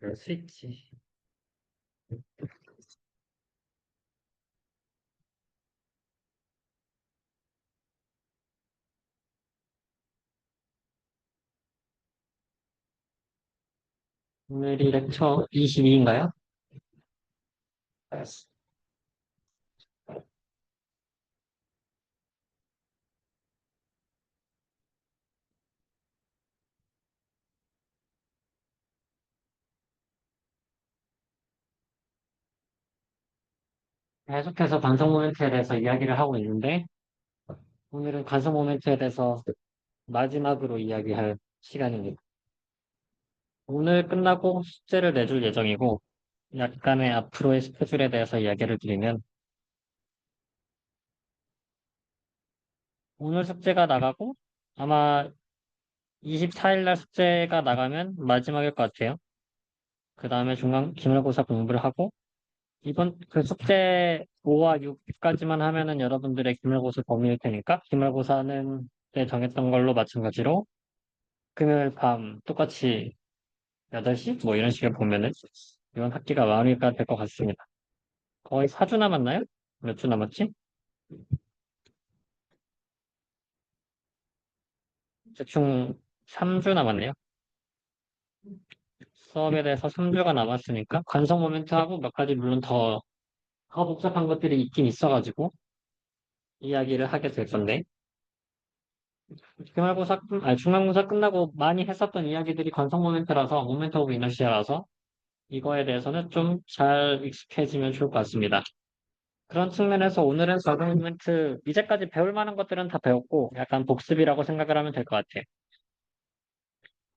그럴 수 있지. 오늘이 렉처 22인가요? 계속해서 관성 모멘트에 대해서 이야기를 하고 있는데, 오늘은 관성 모멘트에 대해서 마지막으로 이야기할 시간입니다. 오늘 끝나고 숙제를 내줄 예정이고, 약간의 앞으로의 스케줄에 대해서 이야기를 드리면, 오늘 숙제가 나가고, 아마 24일 날 숙제가 나가면 마지막일 것 같아요. 그 다음에 기말고사 공부를 하고, 이번 그 숙제 5와 6까지만 하면은 여러분들의 기말고사 범위일 테니까, 기말고사는 때 정했던 걸로 마찬가지로, 금요일 밤 똑같이 8시? 뭐 이런 식으로 보면은, 이번 학기가 마무리가 될 것 같습니다. 거의 4주 남았나요? 몇 주 남았지? 대충 3주 남았네요. 수업에 대해서 3주가 남았으니까 관성 모멘트하고 몇 가지 물론 더 복잡한 것들이 있긴 있어가지고 이야기를 하게 될 건데 중간고사 끝나고 많이 했었던 이야기들이 관성 모멘트라서 모멘트 오브 이너시아라서 이거에 대해서는 좀 잘 익숙해지면 좋을 것 같습니다. 그런 측면에서 오늘은 관성 모멘트 이제까지 배울 만한 것들은 다 배웠고 약간 복습이라고 생각을 하면 될 것 같아요.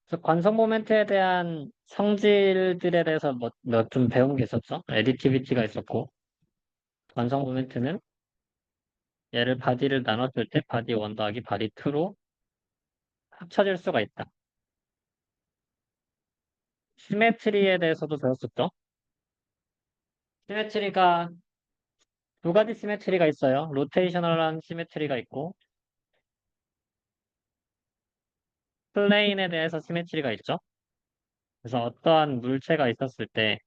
그래서 관성 모멘트에 대한 성질들에 대해서 뭐 좀 배운 게 있었죠. 에디티비티가 있었고, 관성 모멘트는 얘를 바디를 나눴을 때 바디 1 더하기 바디 2로 합쳐질 수가 있다. 시메트리에 대해서도 배웠었죠. 시메트리가 두 가지 시메트리가 있어요. 로테이셔널한 시메트리가 있고, 플레인에 대해서 시메트리가 있죠. 그래서 어떠한 물체가 있었을 때,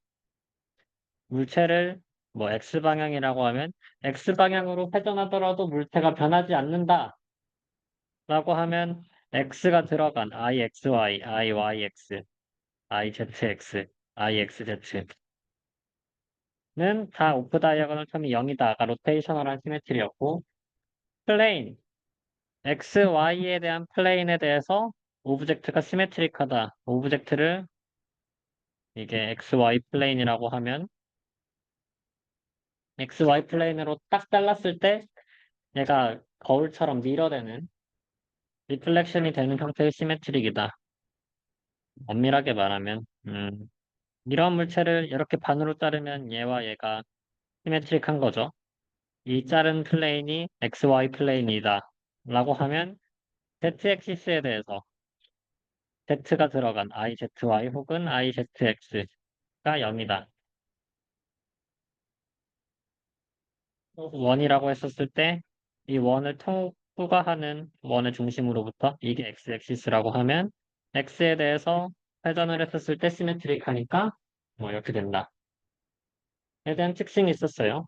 물체를 뭐 X방향이라고 하면, X방향으로 회전하더라도 물체가 변하지 않는다. 라고 하면 x가 들어간 IXY, IYX, IZX, IXZ는 다 오프 다이아고널 텀이 0이다가 로테이셔널한 시메트리였고 플레인, XY에 대한 플레인에 대해서 오브젝트가 시메트릭하다. 오브젝트를 이게 XY 플레인이라고 하면 XY 플레인으로 딱 잘랐을 때 얘가 거울처럼 미러되는 리플렉션이 되는 형태의 시메트릭이다. 엄밀하게 말하면 이런 물체를 이렇게 반으로 자르면 얘와 얘가 시메트릭한 거죠. 이 자른 플레인이 XY 플레인이다. 라고 하면 Z 액시스에 대해서 Z가 들어간 IZY 혹은 IZX가 0이다. 원이라고 했었을 때 이 원을 통과하는 원의 중심으로부터 이게 X 액시스라고 하면 X에 대해서 회전을 했었을 때 시메트릭하니까 뭐 이렇게 된다. 에 대한 특징이 있었어요.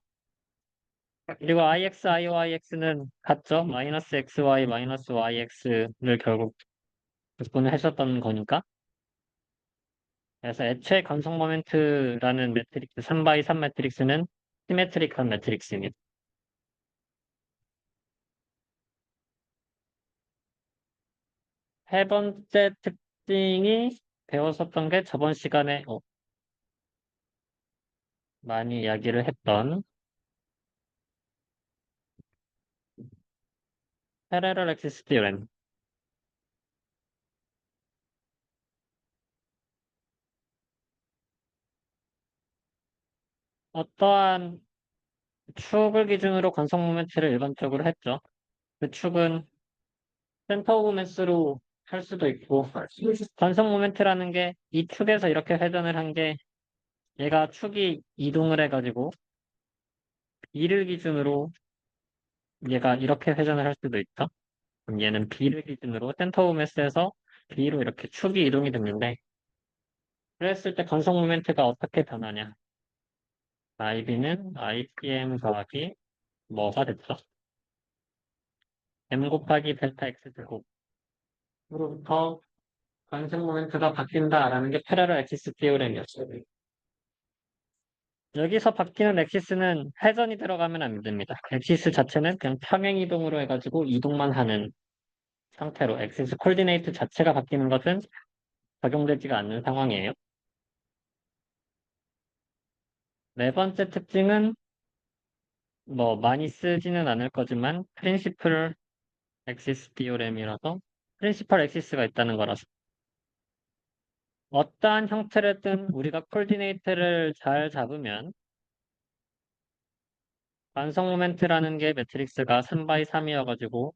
그리고 IX, IYX는 같죠? 마이너스 XY, 마이너스 YX를 결국 극분을 했었던 거니까. 그래서 애초에 관성 모멘트라는 매트릭스, 3x3 매트릭스는 시메트릭한 매트릭스입니다. 세 번째 특징이 배웠었던 게 저번 시간에 많이 이야기를 했던 패러럴 액시스 디오렘. 어떠한 축을 기준으로 관성 모멘트를 일반적으로 했죠. 그 축은 센터 오브 매스로 할 수도 있고 관성 모멘트라는 게 이 축에서 이렇게 회전을 한 게 얘가 축이 이동을 해가지고 E를 기준으로 얘가 이렇게 회전을 할 수도 있죠. 그럼 얘는 B를 기준으로 센터 오브 매스에서 B로 이렇게 축이 이동이 됐는데 그랬을 때 건성 모멘트가 어떻게 변하냐? IB는 IPM 더하기 뭐가 됐죠? M 곱하기 델타 X 제곱으로부터 건성 모멘트가 바뀐다라는 게 패러럴 엑시스 티오렘이었어요. 여기서 바뀌는 엑시스는 회전이 들어가면 안 됩니다. 엑시스 자체는 그냥 평행 이동으로 해가지고 이동만 하는 상태로 엑시스 콜디네이트 자체가 바뀌는 것은 적용되지가 않는 상황이에요. 네 번째 특징은 뭐 많이 쓰지는 않을 거지만 프린시플 엑시스 디오렘이라서 프린시플 엑시스가 있다는 거라서 어떠한 형태를 우리가 콜디네이트를 잘 잡으면 완성 모멘트라는 게 매트릭스가 3 x 3이어가지고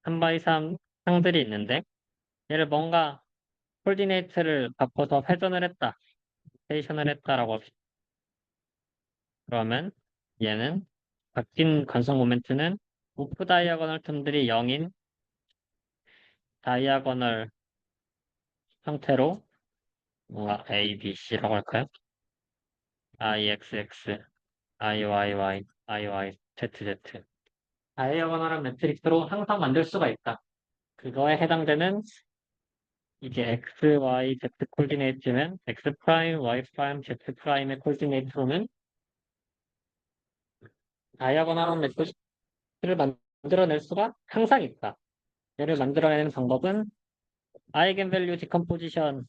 3 x 3 항들이 있는데 얘를 뭔가 콜디네이트를 바꿔서 회전을 했다, 로테이션을 했다라고 합시다. 그러면 얘는 바뀐 관성 모멘트는 오프 다이아고널 틈들이 0인 다이아고널 형태로 뭔가 A, B, C라고 할까요? IXX, IYY, IY, ZZ 다이아고널한 매트릭스로 항상 만들 수가 있다. 그거에 해당되는 이게 X, Y, Z 코디네이트면 X 프라임, Y 프라임, Z 프라임의 코디네이트로는 다이아고널한 매트릭스를 만들어낼 수가 항상 있다. 얘를 만들어내는 방법은 아이겐밸류 디컴포지션으로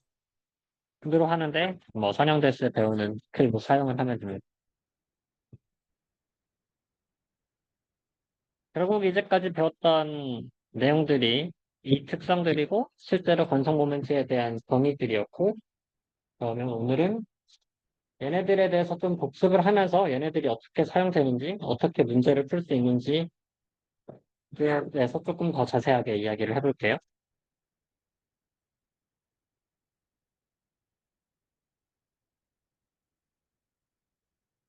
하는데 뭐 선형대수에 배우는 그리고 사용을 하면 됩니다. 결국 이제까지 배웠던 내용들이 이 특성들이고 실제로 건성 모멘트에 대한 정의들이었고 그러면 오늘은 얘네들에 대해서 좀 복습을 하면서 얘네들이 어떻게 사용되는지 어떻게 문제를 풀 수 있는지에 대해서 조금 더 자세하게 이야기를 해볼게요.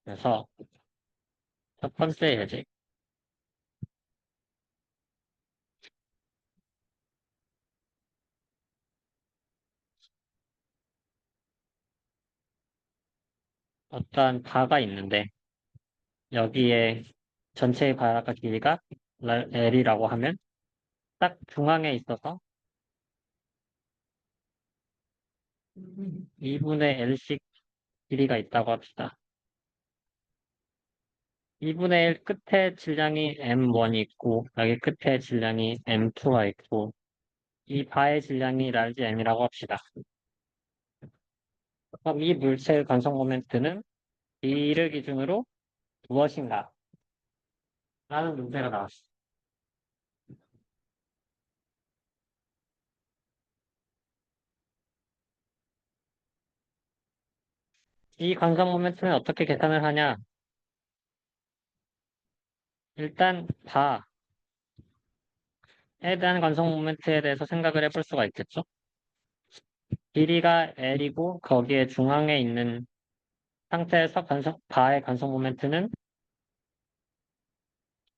그래서 첫 번째 예제 어떠한 바가 있는데 여기에 전체의 바가 길이가 L이라고 하면 딱 중앙에 있어서 2분의 L씩 길이가 있다고 합시다. 2분의 1 끝에 질량이 M1이 있고 여기 끝에 질량이 M2가 있고 이 바의 질량이 large M이라고 합시다. 그럼 이 물체의 관성 모멘트는 B를 기준으로 무엇인가? 라는 문제가 나왔습니다. 이 관성 모멘트는 어떻게 계산을 하냐? 일단 바에 대한 관성 모멘트에 대해서 생각을 해볼 수가 있겠죠? 길이가 L이고 거기에 중앙에 있는 상태에서 바의 관성 모멘트는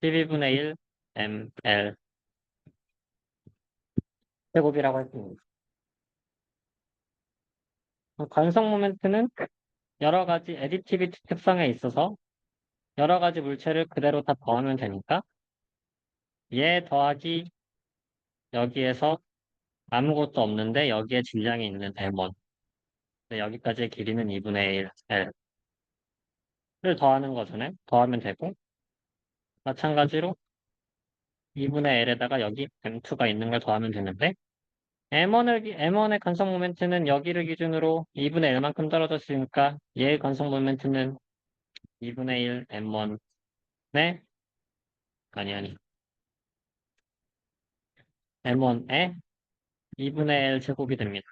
12분의 1 ml 제곱이라고 했습니다. 관성 모멘트는 여러 가지 애디티비티 특성에 있어서 여러 가지 물체를 그대로 다 더하면 되니까 얘 더하기 여기에서 아무것도 없는데 여기에 질량이 있는 M1 여기까지의 길이는 2분의 1 L을 더하는 거잖아요. 더하면 되고 마찬가지로 2분의 L에다가 여기 M2가 있는 걸 더하면 되는데 M1의 관성 모멘트는 여기를 기준으로 2분의 1만큼 떨어졌으니까 얘의 관성 모멘트는 2분의 1 M1의 아니 M1의 2분의 1 제곱이 됩니다.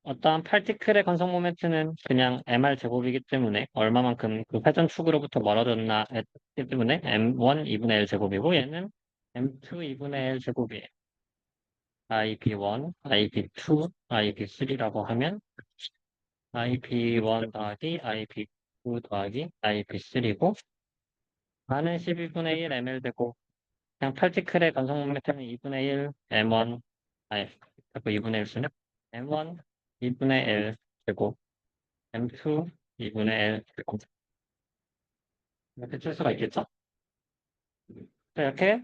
어떠한 파티클의 관성 모멘트는 그냥 mr 제곱이기 때문에 얼마만큼 그 회전축으로부터 멀어졌나 했기 때문에 m1 2분의 1 제곱이고 얘는 m2 2분의 1 제곱이에요. ib1, ib2, ib3라고 하면 ib1 더하기 ib2 더하기 ib3고 많은 12분의 1 ml 되고 그냥 파티클의 관성 모멘트는 2분의 1 m1 아니 자꾸 2분의 1 쓰면 M1 2분의 L 제곱 M2 2분의 L 제곱 이렇게 쓸 수가 있겠죠? 이렇게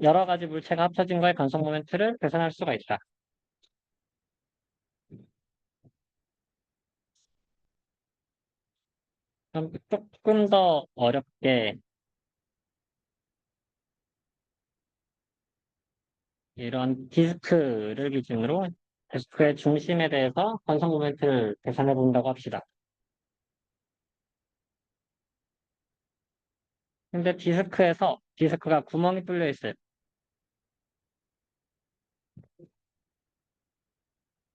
여러 가지 물체가 합쳐진 거의 관성 모멘트를 계산할 수가 있다. 그럼 조금 더 어렵게 이런 디스크를 기준으로 디스크의 중심에 대해서 관성 모멘트를 계산해 본다고 합시다. 근데 디스크에서 디스크가 구멍이 뚫려 있어요.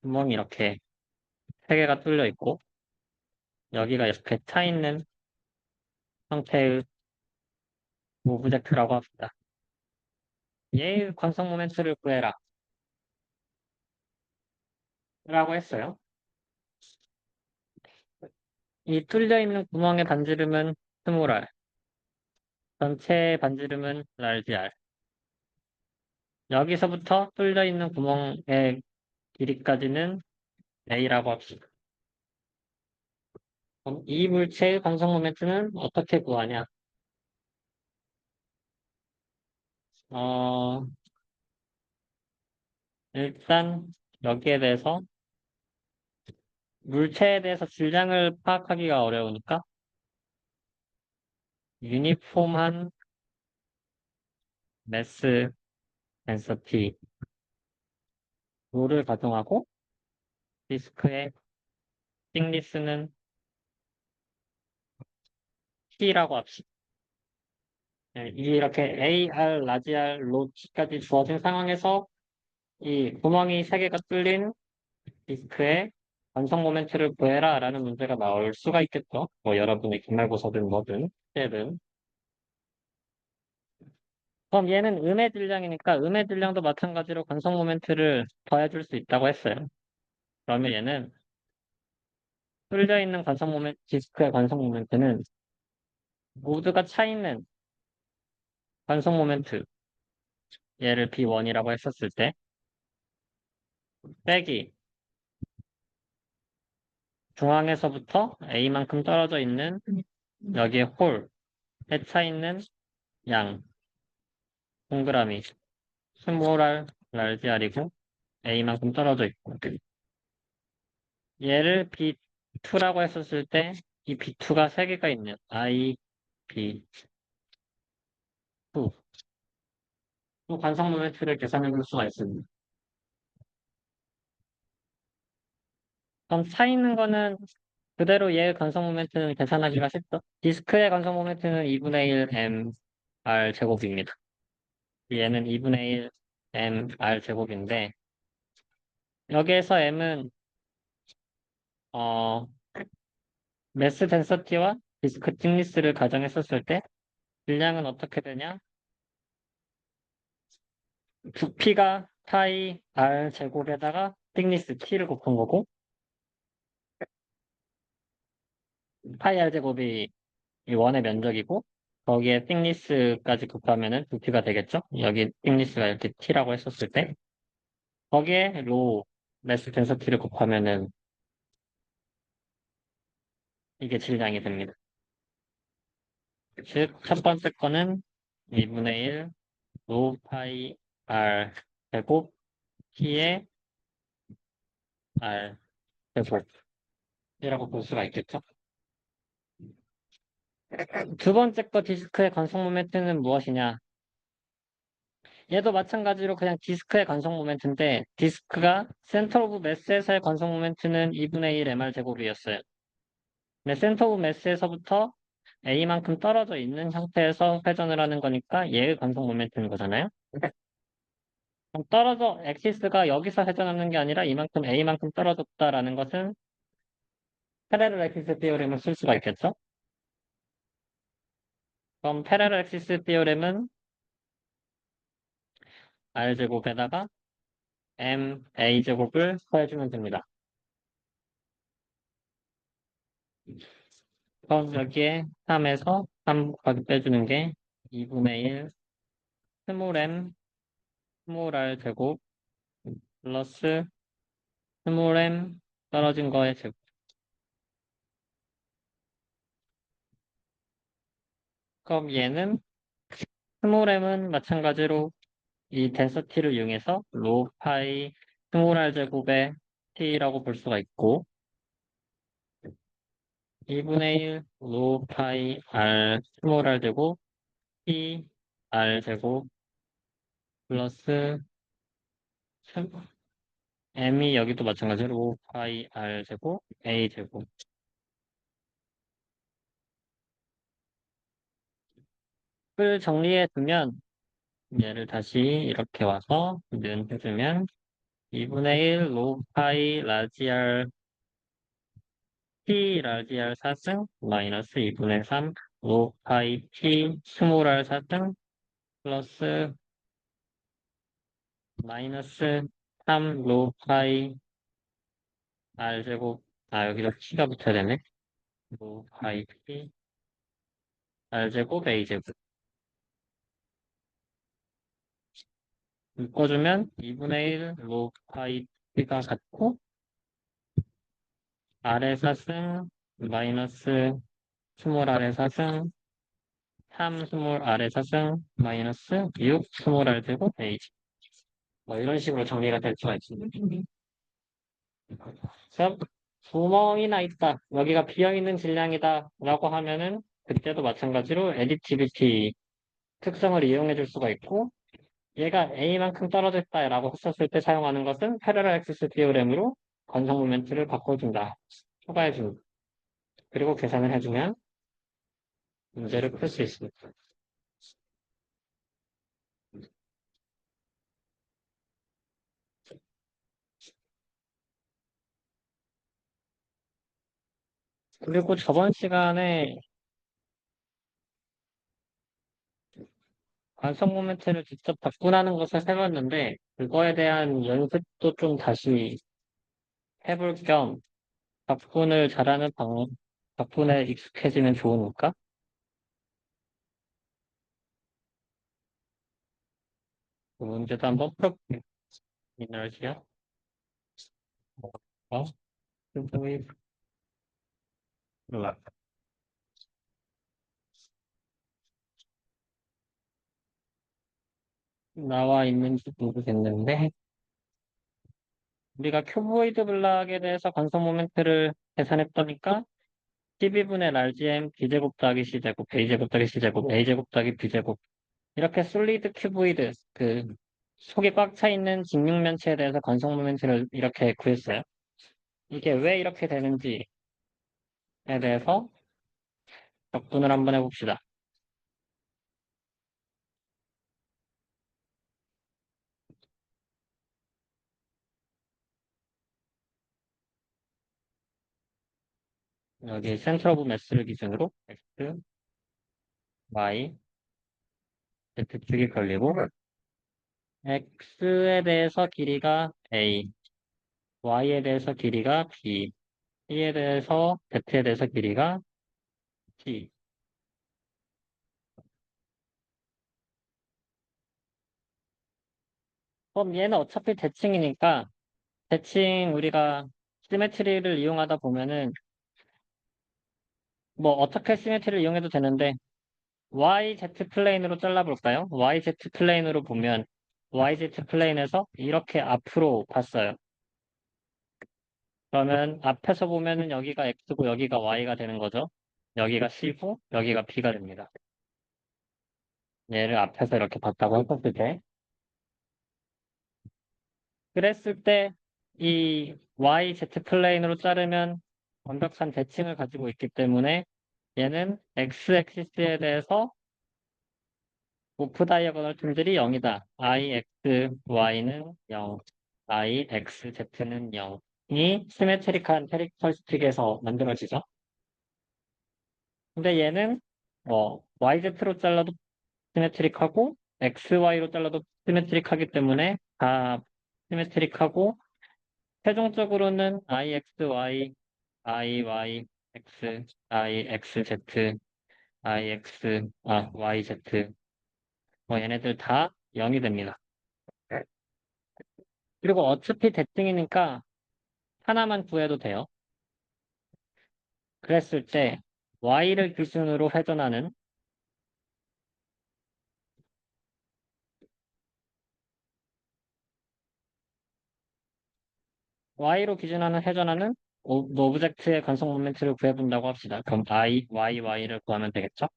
구멍이 이렇게 세 개가 뚫려 있고 여기가 이렇게 차 있는 형태의 오브젝트라고 합시다. 얘의 관성 모멘트를 구해라 라고 했어요. 이 뚫려 있는 구멍의 반지름은 스몰 r, 전체의 반지름은 large r. 여기서부터 뚫려 있는 구멍의 길이까지는 a라고 합시다. 그럼 이 물체의 관성 모멘트는 어떻게 구하냐? 어, 일단 여기에 대해서 물체에 대해서 질량을 파악하기가 어려우니까 유니폼한 매스 덴서티 룰을 가정하고 디스크의 틱니스는 T라고 합시다. 네, 이렇게 AR, 라지 R, 로 T까지 주어진 상황에서 이 구멍이 세 개가 뚫린 디스크의 완성 모멘트를 구해라 라는 문제가 나올 수가 있겠죠. 뭐 여러분의 기말고사든 뭐든 때든. 그럼 얘는 음의 질량이니까 음의 질량도 마찬가지로 관성 모멘트를 더해줄 수 있다고 했어요. 그러면 얘는 뚫려 있는 관성 모멘트, 디스크의 관성 모멘트는 모두가 차 있는 관성 모멘트, 얘를 B1이라고 했었을 때, 빼기 중앙에서부터 A만큼 떨어져 있는 여기에 홀, 해차 있는 양, 동그라미, 스몰 r, large r이고 A만큼 떨어져 있고 얘를 B2라고 했었을 때 이 B2가 3개가 있는 I, B2 또 관성 모멘트를 계산해 볼 수가 있습니다. 그럼 차 있는 거는 그대로 얘의 관성 모멘트는 계산하기가 쉽죠. 디스크의 관성 모멘트는 2분의 1 m r 제곱입니다. 얘는 2분의 1 m r 제곱인데 여기에서 m은 매스 덴서티와 디스크 틱니스를 가정했었을 때 질량은 어떻게 되냐? 부피가 파이 r 제곱에다가 틱니스 t를 곱한 거고 파이 r 제곱이 이 원의 면적이고 거기에 틱니스까지 곱하면은 부피가 되겠죠? 여기 틱니스가 이렇게 t라고 했었을 때 거기에 로 매스 덴서티를 곱하면은 이게 질량이 됩니다. 즉, 첫 번째 거는 2분의 1 로 파이 r 제곱 t의 r 제곱이라고 볼 수가 있겠죠? 두 번째 거 디스크의 관성 모멘트는 무엇이냐? 얘도 마찬가지로 그냥 디스크의 관성 모멘트인데 디스크가 센터 오브 매스에서의 관성 모멘트는 2분의 1 mr 제곱이었어요. 근데 센터 오브 매스에서부터 A만큼 떨어져 있는 형태에서 회전을 하는 거니까 얘의 관성 모멘트인 거잖아요. 그럼 떨어져 엑시스가 여기서 회전하는 게 아니라 이만큼 A만큼 떨어졌다라는 것은 패러럴 엑시스 티오렘을 쓸 수가 있겠죠? 그럼 패러럴 엑시스 티오렘은 R제곱에다가 MA제곱을 더해주면 됩니다. 그럼 여기에 3에서 3 곱하기 빼주는 게 2분의 1 스몰 m 스몰 r 제곱 플러스 스몰 m 떨어진 거의 제곱. 그럼 얘는 스몰 m은 마찬가지로 이 덴서티를 이용해서 로 파이 스몰 r 제곱의 t라고 볼 수가 있고 2분의 1 로 파이 r 스몰 r 제곱 t r 제곱 플러스 m이 여기도 마찬가지로 로 파이 r 제곱 a 제곱. 을 정리해 두면 얘를 다시 이렇게 와서 는 해주면 2분의 1 로 파이 라지 r t 라지 r 4승 마이너스 2분의 3 로 파이 t 스몰 r 4승 플러스 마이너스 3 로 파이 r 제곱. 여기다 t가 붙어야 되네. 로 파이 t r 제곱 a 제곱 묶어주면 2분의 1 로 파이 t가 같고 r의 4승 마이너스 스몰 r의 4승 3 스몰 r의 4승 마이너스 6 스몰 r 제곱 a 제곱. 뭐 이런 식으로 정리가 될 수가 있습니다. 그래서 구멍이나 있다. 여기가 비어있는 질량이다. 라고 하면은 그때도 마찬가지로 애디티비티 특성을 이용해 줄 수가 있고 얘가 A만큼 떨어져 있다 라고 했었을 때 사용하는 것은 패러럴 액시스 디오렘으로 건성 모멘트를 바꿔준다. 추가해준다. 그리고 계산을 해주면 문제를 풀 수 있습니다. 그리고 저번 시간에 관성 모멘트를 직접 접근하는 것을 해봤는데 그거에 대한 연습도 좀 다시 해볼 겸 접근을 잘하는 접근에 익숙해지면 좋으니까 그 문제도 한번 풀어볼게요. 이너지야 어? 이 나와 있는지 모르겠는데 우리가 큐보이드 블락에 대해서 관성 모멘트를 계산했더니까 12분의 large m b제곱 더하기 c제곱 a제곱 더하기 c제곱 a제곱 더하기 b제곱 이렇게 솔리드 큐보이드 그 속에 꽉 차 있는 직육면체에 대해서 관성 모멘트를 이렇게 구했어요. 이게 왜 이렇게 되는지에 대해서 접근을 한번 해봅시다. 여기 센터 오브 매스를 기준으로 x, y, z축이 걸리고 x에 대해서 길이가 a, y에 대해서 길이가 b, c에 대해서 z에 대해서 길이가 t. 그럼 얘는 어차피 대칭이니까 대칭 우리가 시메트리를 이용하다 보면은 뭐 어떻게 시메트리를 이용해도 되는데 YZ 플레인으로 잘라볼까요? YZ 플레인으로 보면 YZ 플레인에서 이렇게 앞으로 봤어요. 그러면 앞에서 보면은 여기가 X고 여기가 Y가 되는 거죠. 여기가 C고 여기가 B가 됩니다. 얘를 앞에서 이렇게 봤다고 했었을 때. 그랬을 때 이 YZ 플레인으로 자르면 완벽한 대칭을 가지고 있기 때문에 얘는 X 액시스에 대해서 오프 다이아고널 툴들이 0이다. IX, Y는 0, IX, Z는 0이 시메트릭한 캐릭터스틱에서 만들어지죠. 근데 얘는 YZ로 잘라도 시메트릭하고 XY로 잘라도 시메트릭하기 때문에 다 시메트릭하고 최종적으로는 IXY, IYX, IXZ, YZ 얘네들 다 0이 됩니다. 그리고 어차피 대칭이니까 하나만 구해도 돼요. 그랬을 때 y를 기준으로 회전하는 y로 기준하는 회전하는 오브젝트의 관성 모멘트를 구해본다고 합시다. 그럼 y를 구하면 되겠죠?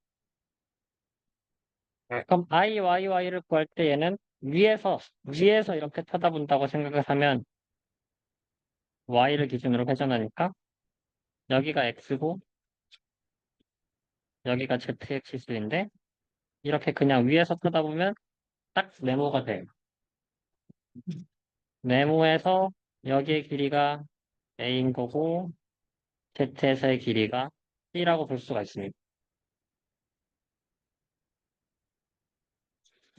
네. 그럼 y를 구할 때 얘는 위에서 이렇게 쳐다본다고 생각을 하면 y를 기준으로 회전하니까 여기가 x고 여기가 zx수인데 이렇게 그냥 위에서 쳐다보면 딱 네모가 돼요. 네모에서 여기의 길이가 a인 거고 z에서의 길이가 c라고 볼 수가 있습니다.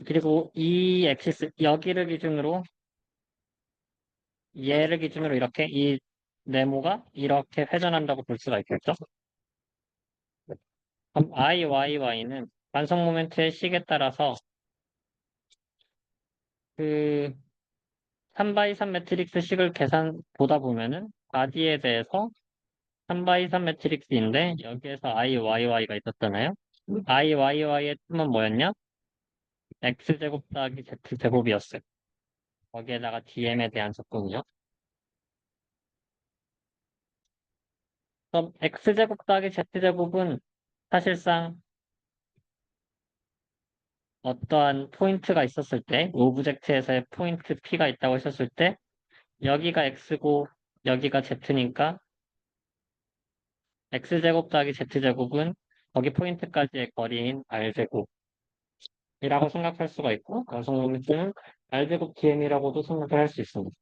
그리고 이 엑시스 여기를 기준으로 얘를 기준으로 이렇게 이 네모가 이렇게 회전한다고 볼 수가 있겠죠? 그럼 y는 완성 모멘트의 식에 따라서 그 3x3 매트릭스 식을 계산 보다 보면은 바디에 대해서 3x3 매트릭스인데 여기에서 iyy가 있었잖아요. iyy의 뜻은 뭐였냐? x제곱 더하기 z제곱이었어요. 거기에다가 dm에 대한 적분이요. 그럼 x제곱 더하기 z제곱은 사실상 어떠한 포인트가 있었을 때, 오브젝트에서의 포인트 P가 있다고 했었을 때, 여기가 X고, 여기가 Z니까, X제곱 더하기 Z제곱은 거기 포인트까지의 거리인 R제곱이라고 생각할 수가 있고, 가성모멘트는 R제곱 DM이라고도 생각을 할 수 있습니다.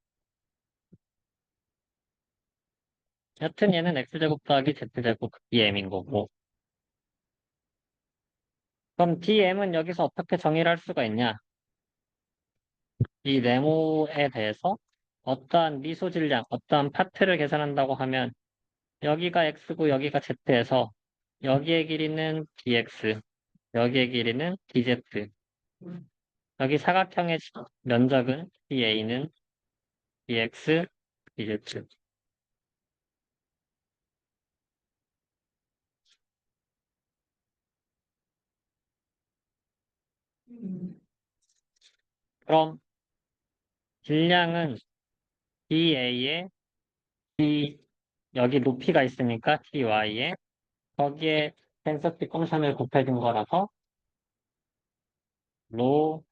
여튼 얘는 X제곱 더하기 Z제곱 DM인 거고, 그럼 DM은 여기서 어떻게 정의를 할 수가 있냐? 이 네모에 대해서 어떠한 미소 질량, 어떠한 파트를 계산한다고 하면 여기가 x고 여기가 z에서 여기의 길이는 dx, 여기의 길이는 dz. 여기 사각형의 면적은 da는 dx, dz. 그럼 질량은 da에 d 여기 높이가 있으니까 dy에 거기에 덴서티 컴션을 곱해준 거라서 로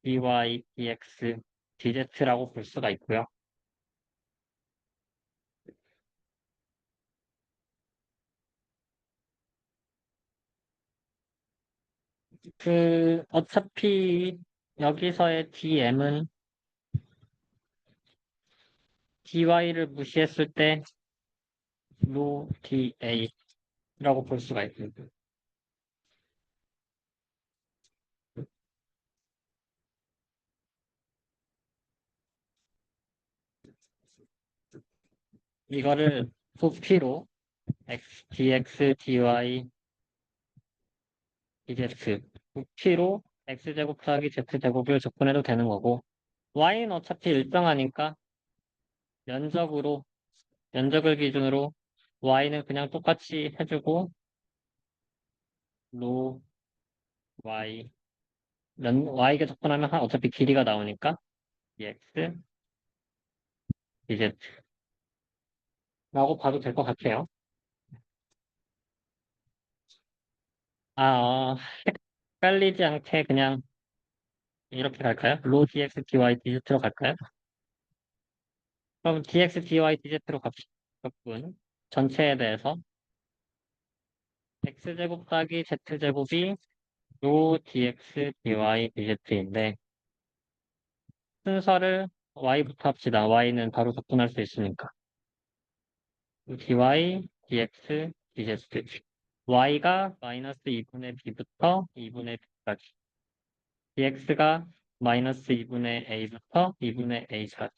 dy dx dz라고 볼 수가 있고요. 어차피 여기서의 dm은 dy를 무시했을 때 로 da라고 볼 수가 있습니다. 이거를 부피로 dx, dy, dz 부피로 x제곱 더하기 z제곱을 접근해도 되는 거고 y는 어차피 일정하니까 면적으로 면적을 기준으로 y는 그냥 똑같이 해주고 로 y y가 접근하면 어차피 길이가 나오니까 dx, dz라고 봐도 될 것 같아요. 아, 헷갈리지 않게 그냥 이렇게 갈까요? 로 dx, dy, dz로 갈까요? 그럼 dx, dy, dz로 갑시다. 적분 전체에 대해서 x제곱 더하기 z제곱이 로 dx, dy, dz인데 순서를 y부터 합시다. y는 바로 접근할 수 있으니까. dy, dx, dz. y가 마이너스 2분의 b부터 2분의 b까지. dx가 마이너스 2분의 a부터 2분의 a까지.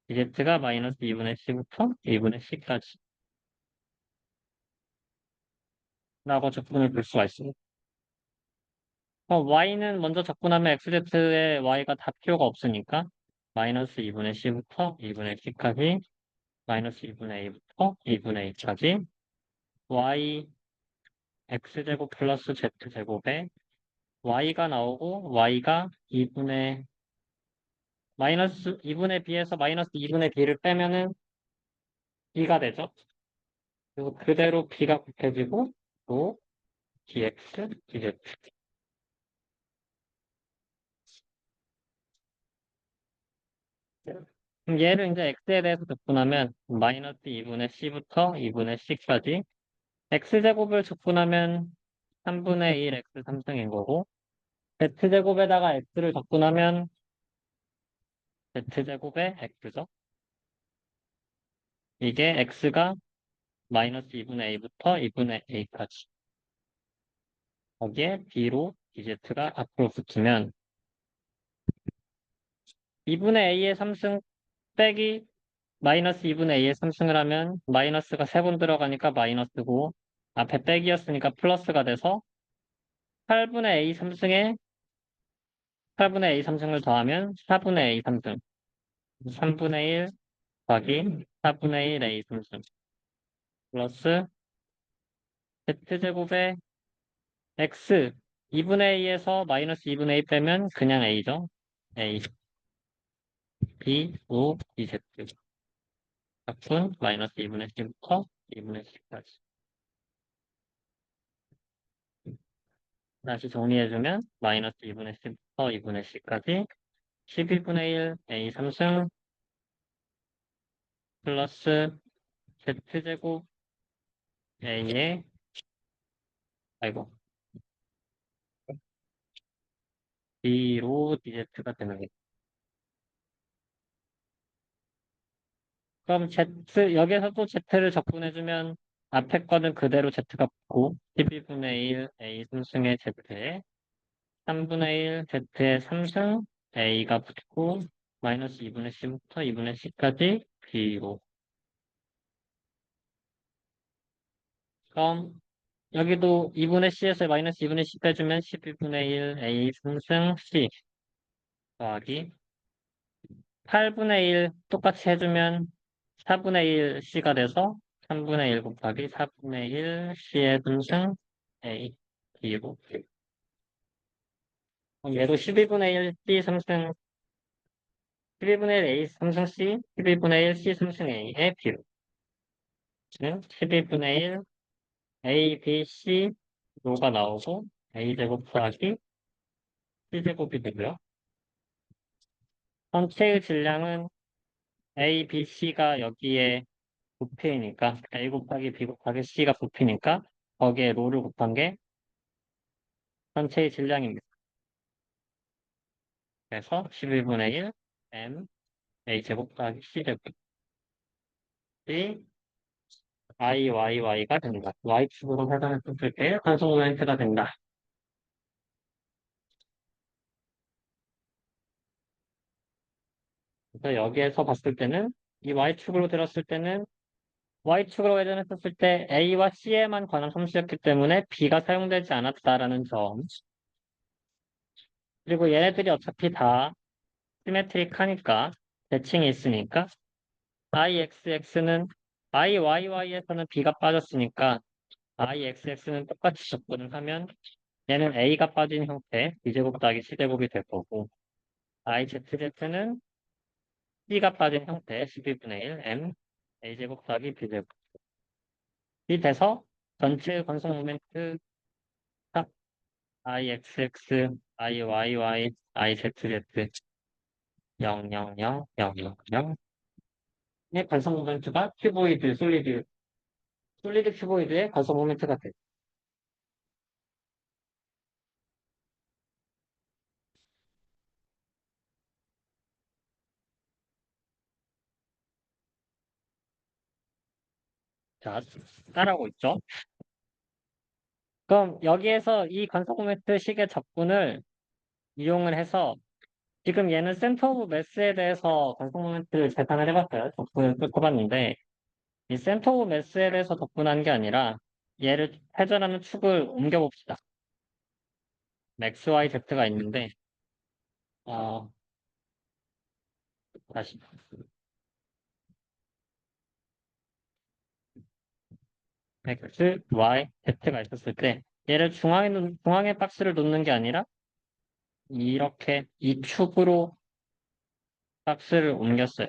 dz가 마이너스 2분의 c부터 2분의 c까지. 라고 접근을 볼 수가 있습니다. y는 먼저 접근하면 xz에 y가 다 필요가 없으니까 마이너스 2분의 c부터 2분의 c까지 마이너스 2분의 a부터 2분의 a까지 y x제곱 플러스 z제곱에 y가 나오고 y가 2분의 마이너스 2분의 b에서 마이너스 2분의 b를 빼면은 b가 되죠. 그리고 그대로 b가 곱해지고 또 dx, dz. 그럼 얘를 이제 x에 대해서 접근하면 마이너스 2분의 c부터 2분의 c까지 x제곱을 접근하면 3분의 1 x 3승인 거고 z제곱에다가 x를 접근하면 z제곱에 x죠. 이게 x가 마이너스 2분의 a부터 2분의 a까지. 거기에 b로 dz가 앞으로 붙으면 2분의 a의 3승 빼기 마이너스 2분의 a의 3승을 하면 마이너스가 3번 들어가니까 마이너스고 앞에 빼기였으니까 플러스가 돼서 8분의 a 3승에 8분의 a 3승을 더하면 4분의 a 3승 3분의 1 더하기 4분의 1 a 3승 플러스 z제곱에 x 2분의 a에서 마이너스 2분의 a 빼면 그냥 a죠. a b 5 2z 적분 마이너스 2분의 c부터 2분의 c까지 다시 정리해주면 마이너스 2분의 c부터 2분의 c까지 12분의 1 a 3승 플러스 z제곱 a의 아이고 b로 dz가 되는 거예요. 그럼 z 여기에서 또 z를 적분해주면 앞에 거는 그대로 z가 붙고 12분의 1 a 3승의 z에 3분의 1 z의 3승 a가 붙고 마이너스 2분의 c부터 2분의 c까지 b로 그럼 여기도 2분의 c에서 마이너스 2분의 c 빼주면 12분의 1 a 3승 c 더하기 8분의 1 똑같이 해주면 4분의 1 c가 돼서 3분의 1 곱하기 4분의 1 c의 분승 a b로 그럼 얘도 12분의 1 c 3승 12분의 1 a 3승 c 12분의 1 c 3승 a의 b로 는 12분의 1 a b c 로가 나오고 a 제곱 더하기 c 제곱이 되고요. 전체의 질량은 a, b, c가 여기에 부피니까 A 곱하기 B 곱하기 C가 부피니까 거기에 롤을 곱한 게 전체의 질량입니다. 그래서 11분의 1 M A 제곱 더하기 C 제곱 이 IYY가 된다. Y축으로 해당했을 때 관성 모멘트가 된다. 그래서 여기에서 봤을 때는 이 Y축으로 들었을 때는 Y축으로 회전했었을 때 A와 C에만 관한 함수였기 때문에 B가 사용되지 않았다라는 점. 그리고 얘네들이 어차피 다 시메트릭하니까 대칭이 있으니까 IXX는 IYY에서는 B가 빠졌으니까 IXX는 똑같이 접근을 하면 얘는 A가 빠진 형태 B제곱 더하기 C제곱이 될 거고 IZZ는 B가 빠진 형태 12분의 1 M A제곱 더하기 B제곱이 돼서 전체 건성 모멘트 IXX, IYY, IZZ 000 000의 건성 모멘트가 큐보이드, 솔리드 큐보이드의 건성 모멘트가 돼. 자, 따라오고 있죠. 그럼 여기에서 이 관성 모멘트 식의 적분을 이용을 해서 지금 얘는 센터 오브 매스에 대해서 관성 모멘트를 계산을 해봤어요. 적분을 뜯어봤는데 이 센터 오브 매스에 대해서 적분한 게 아니라 얘를 회전하는 축을 옮겨봅시다. x, y, z가 있는데, 어, 다시. x, y, z가 있었을 때, 얘를 중앙에 박스를 놓는 게 아니라, 이렇게 이 축으로 박스를 옮겼어요.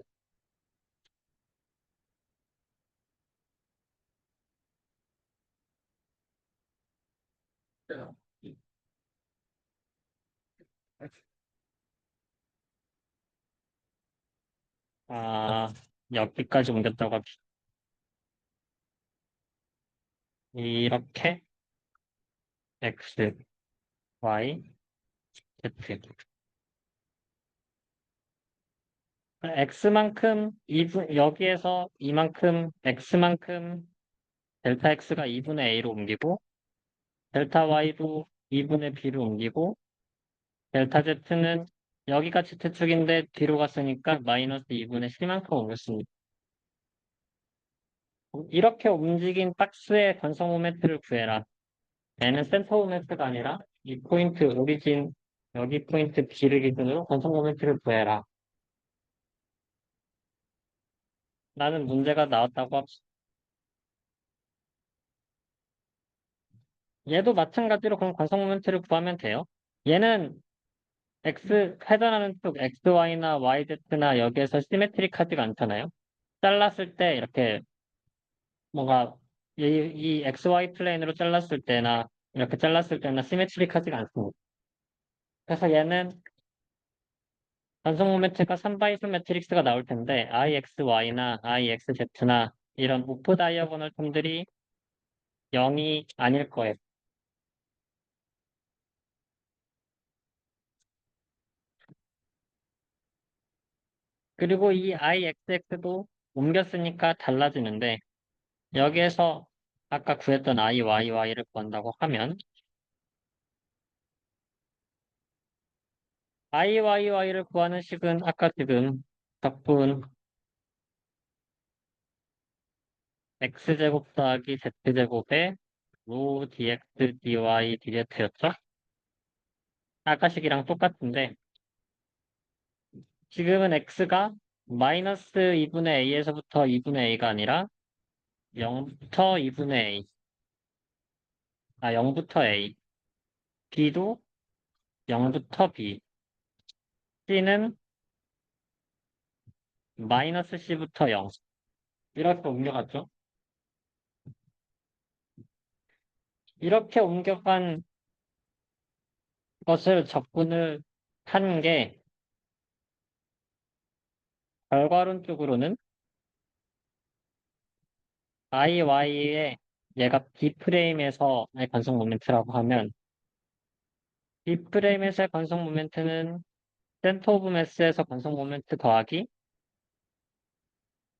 아, 여기까지 옮겼다고 합시다. 이렇게 x, y, z. x만큼 여기에서 이만큼 x만큼 델타 x가 2분의 a로 옮기고 델타 y도 2분의 b로 옮기고 델타 z는 여기가 z축인데 뒤로 갔으니까 마이너스 2분의 c만큼 옮겼습니다. 이렇게 움직인 박스의 관성 모멘트를 구해라. 얘는 센터 모멘트가 아니라 이 포인트 오리진 여기 포인트 B를 기준으로 관성 모멘트를 구해라. 라는 문제가 나왔다고 합시다. 얘도 마찬가지로 그럼 관성 모멘트를 구하면 돼요. 얘는 회전하는 쪽 XY나 YZ나 여기에서 시메트릭하지가 않잖아요. 잘랐을 때 이렇게 뭔가 이 XY 플레인으로 잘랐을 때나 이렇게 잘랐을 때나 시메트릭하지가 않습니다. 그래서 얘는 관성 모멘트가 3바이스 매트릭스가 나올 텐데 IXY나 IXZ나 이런 오프 다이어고널 텀들이 0이 아닐 거예요. 그리고 이 IXX도 옮겼으니까 달라지는데 여기에서 아까 구했던 IYY를 구한다고 하면 IYY를 구하는 식은 아까 지금 적분 X제곱 더하기 Z제곱에 로 dx dy dz였죠? 아까 식이랑 똑같은데 지금은 X가 마이너스 2분의 A에서부터 2분의 A가 아니라 0부터 2분의 A, 0부터 A, B도 0부터 B, C는 마이너스 C부터 0. 이렇게 옮겨갔죠? 이렇게 옮겨간 것을 적분을 한 게 결과론 쪽으로는 IY의 얘가 B프레임에서의 관성 모멘트라고 하면 B프레임에서의 관성 모멘트는 센터 오브 매스에서 관성 모멘트 더하기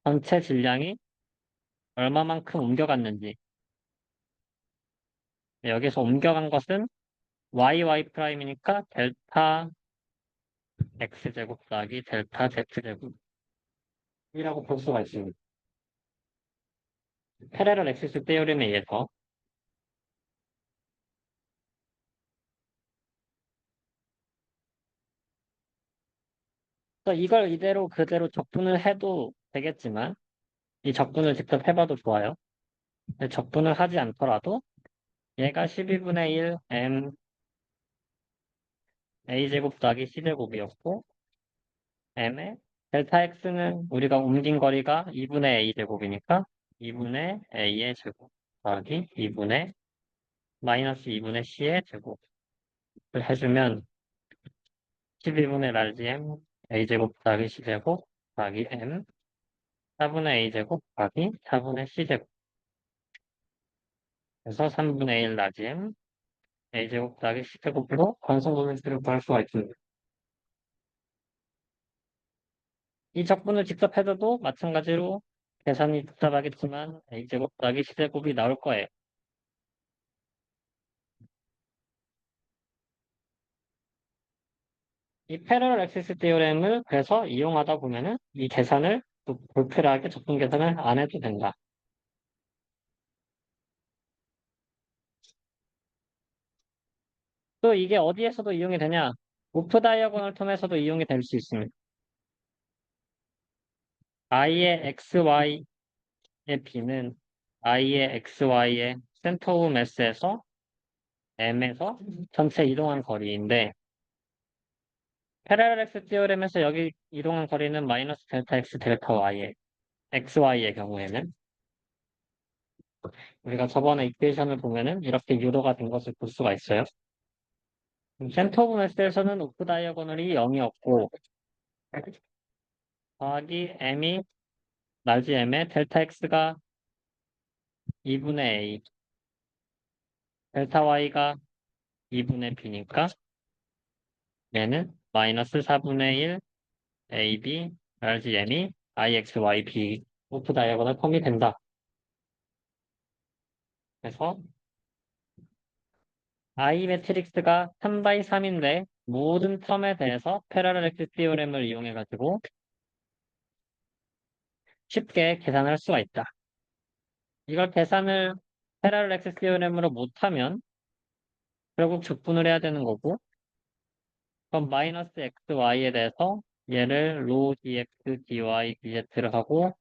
전체 질량이 얼마만큼 옮겨갔는지 여기서 옮겨간 것은 YY 프라임이니까 델타 X제곱 더하기 델타 Z제곱이라고 볼 수가 있습니다. 패러럴 액시스 테오렘에 의해서 그래서 이걸 이대로 그대로 적분을 해도 되겠지만 이 적분을 직접 해봐도 좋아요. 근데 적분을 하지 않더라도 얘가 12분의 1 m a제곱 더하기 c제곱이었고 m의 델타 x는 우리가 옮긴 거리가 2분의 a제곱이니까 2분의 a의 제곱 더하기 2분의 마이너스 2분의 c의 제곱을 해주면 12분의 large m a제곱 더하기 c제곱 더하기 m 4분의 a제곱 더하기 4분의 c제곱 그래서 3분의 1 large m a제곱 더하기 c제곱으로 관성 모멘트를 구할 수가 있습니다. 이 적분을 직접 해줘도 마찬가지로 계산이 복잡하겠지만 a제곱 더하기 c제곱이 나올 거예요. 이 패러럴 액시스 디오렘을 그래서 이용하다 보면은 이 계산을 또 불필요하게 적분 계산을 안 해도 된다. 또 이게 어디에서도 이용이 되냐? 오프 다이아고널 텀에서도 이용이 될 수 있습니다. i의 xy의 b는 i의 xy의 센터 오브 매스에서 m에서 전체 이동한 거리인데 패러렐엑스 티오렘에서 여기 이동한 거리는 마이너스 델타 x 델타 y의 xy의 경우에는 우리가 저번에 이퀘이션을 보면은 이렇게 유도가 된 것을 볼 수가 있어요. 센터 오브 매스에서는 오프 다이아고널이 0이었고 더하기 m이 라지 m에 델타 x가 2분의 a 델타 y가 2분의 b니까 얘는 마이너스 4분의 1 ab 라지 m이 ixyb 오프 다이아고널 텀이 된다. 그래서 I 매트릭스가 3 by 3인데 모든 텀에 대해서 패러렐렉스 티오렘을 이용해가지고 쉽게 계산할 수가 있다. 이걸 계산을 패러렐렉스 티오렘으로 못하면 결국 적분을 해야 되는 거고 그럼 마이너스 xy에 대해서 얘를 로 dx, dy, dz를 하고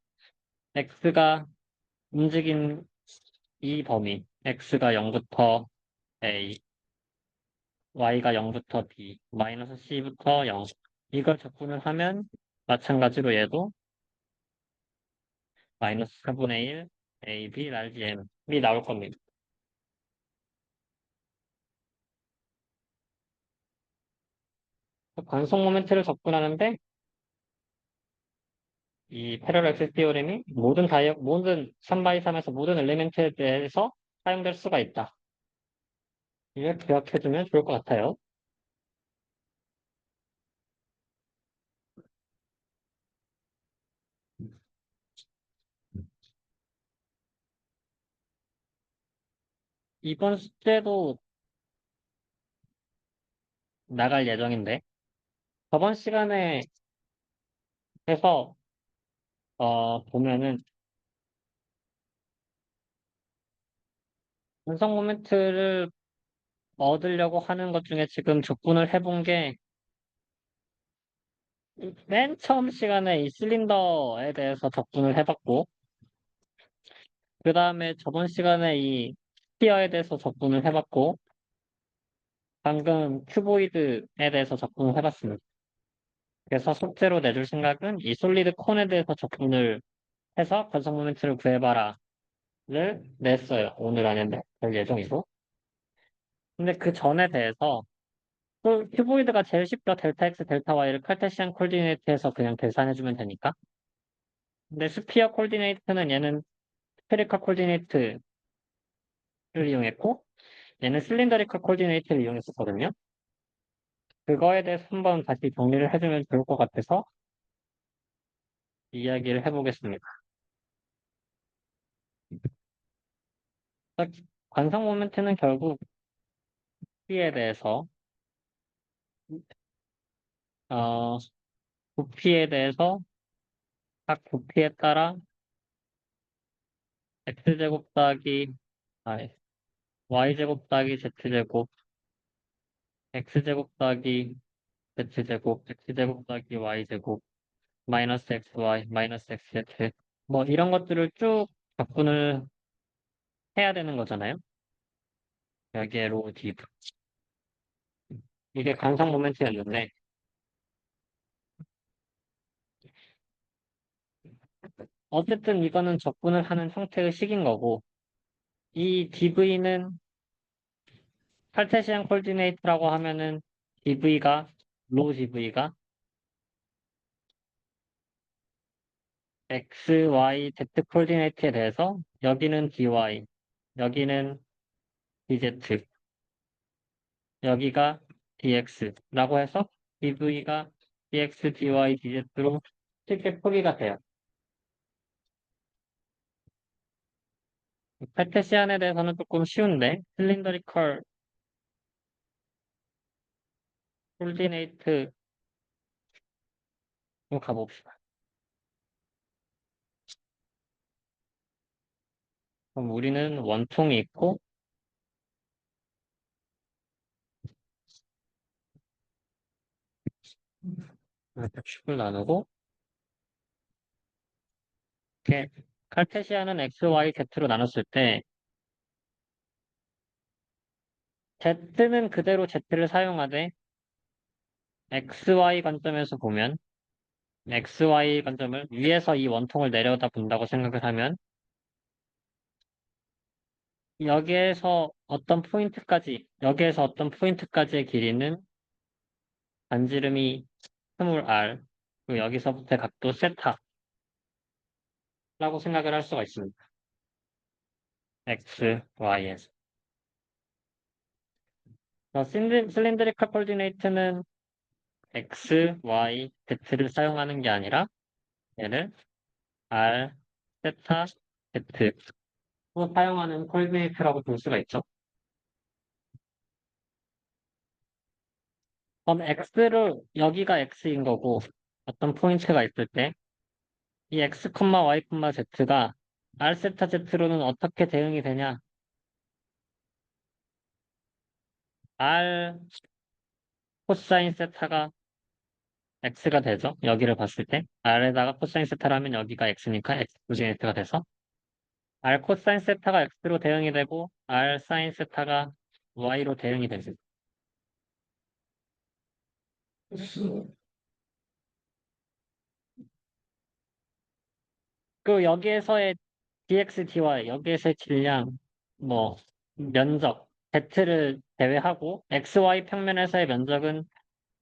x가 움직인 이 범위 x가 0부터 a, y가 0부터 b, 마이너스 c부터 0 이걸 적분을 하면 마찬가지로 얘도 마이너스 4분의 1 a, b, large m이 나올 겁니다. 관성 모멘트를 적분하는데 이 패러렐 티오렘이 모든 3x3에서 모든 엘리멘트에 대해서 사용될 수가 있다. 이걸 기억해두면 좋을 것 같아요. 이번 숙제도 나갈 예정인데 저번 시간에 해서 보면은 관성 모멘트를 얻으려고 하는 것 중에 지금 적분을 해본 게 맨 처음 시간에 이 실린더에 대해서 적분을 해봤고 그 다음에 저번 시간에 이 스피어에 대해서 접근을 해봤고, 방금 큐보이드에 대해서 접근을 해봤습니다. 그래서 숙제로 내줄 생각은 이 솔리드 콘에 대해서 접근을 해서 관성 모멘트를 구해봐라를 냈어요. 오늘 안에 낼 예정이고. 근데 그 전에 대해서 또 큐보이드가 제일 쉽죠. 델타 x, 델타 y를 칼테시안 콜디네이트에서 그냥 계산해주면 되니까. 근데 스피어 콜디네이트는 얘는 스페리컬 콜디네이트를 이용했고, 얘는 실린더리컬 콜디네이트를 이용했었거든요. 그거에 대해서 한번 다시 정리를 해주면 좋을 것 같아서 이야기를 해보겠습니다. 관성 모멘트는 결국 부피에 대해서 어, 부피에 대해서 각 부피에 따라 x제곱 더하기 y제곱 더하기 z제곱 x제곱 더하기 z제곱 x제곱 더하기 y제곱 마이너스 xy 마이너스 xz 뭐 이런 것들을 쭉 적분을 해야 되는 거잖아요. 여기에 로 div 이게 관성 모멘트였는데 어쨌든 이거는 적분을 하는 형태의 식인 거고, 이 DV는 칼테시안 콜디네이트라고 하면은 DV가, 로 DV가 X, Y, Z 콜디네이트에 대해서 여기는 DY, 여기는 DZ, 여기가 DX라고 해서 DV가 DX, DY, DZ로 쉽게 표기가 돼요. 칼테시안에 대해서는 조금 쉬운데, 실린더리컬 콜디네이트로 가봅시다. 그럼 우리는 원통이 있고, 이렇게 축을 나누고, 이렇게 칼테시아는 x, y, z로 나눴을 때, z는 그대로 z를 사용하되, x, y 관점에서 보면, x, y 관점을 위에서 이 원통을 내려다 본다고 생각을 하면, 여기에서 어떤 포인트까지의 길이는 반지름이 스몰 r, 그리고 여기서부터 각도 세타라고 생각을 할 수가 있습니다. x, y에서. 실린드리컬 코디네이트는 x, y, z를 사용하는 게 아니라 얘를 r, 세타, z로 사용하는 코디네이트라고 볼 수가 있죠. 그럼 x를 여기가 x인 거고 어떤 포인트가 있을 때 이 x, y, z가 r 세타 z로는 어떻게 대응이 되냐? r 코사인 세타가 x가 되죠. 여기를 봤을 때 r에다가 코사인 세타를 하면 여기가 x니까 x 코지네이트가 돼서 r 코사인 세타가 x로 대응이 되고 r 사인 세타가 y로 대응이 되죠. 그 여기에서의 dx, dy, 여기에서의 질량, 뭐 면적, z를 제외하고 xy 평면에서의 면적은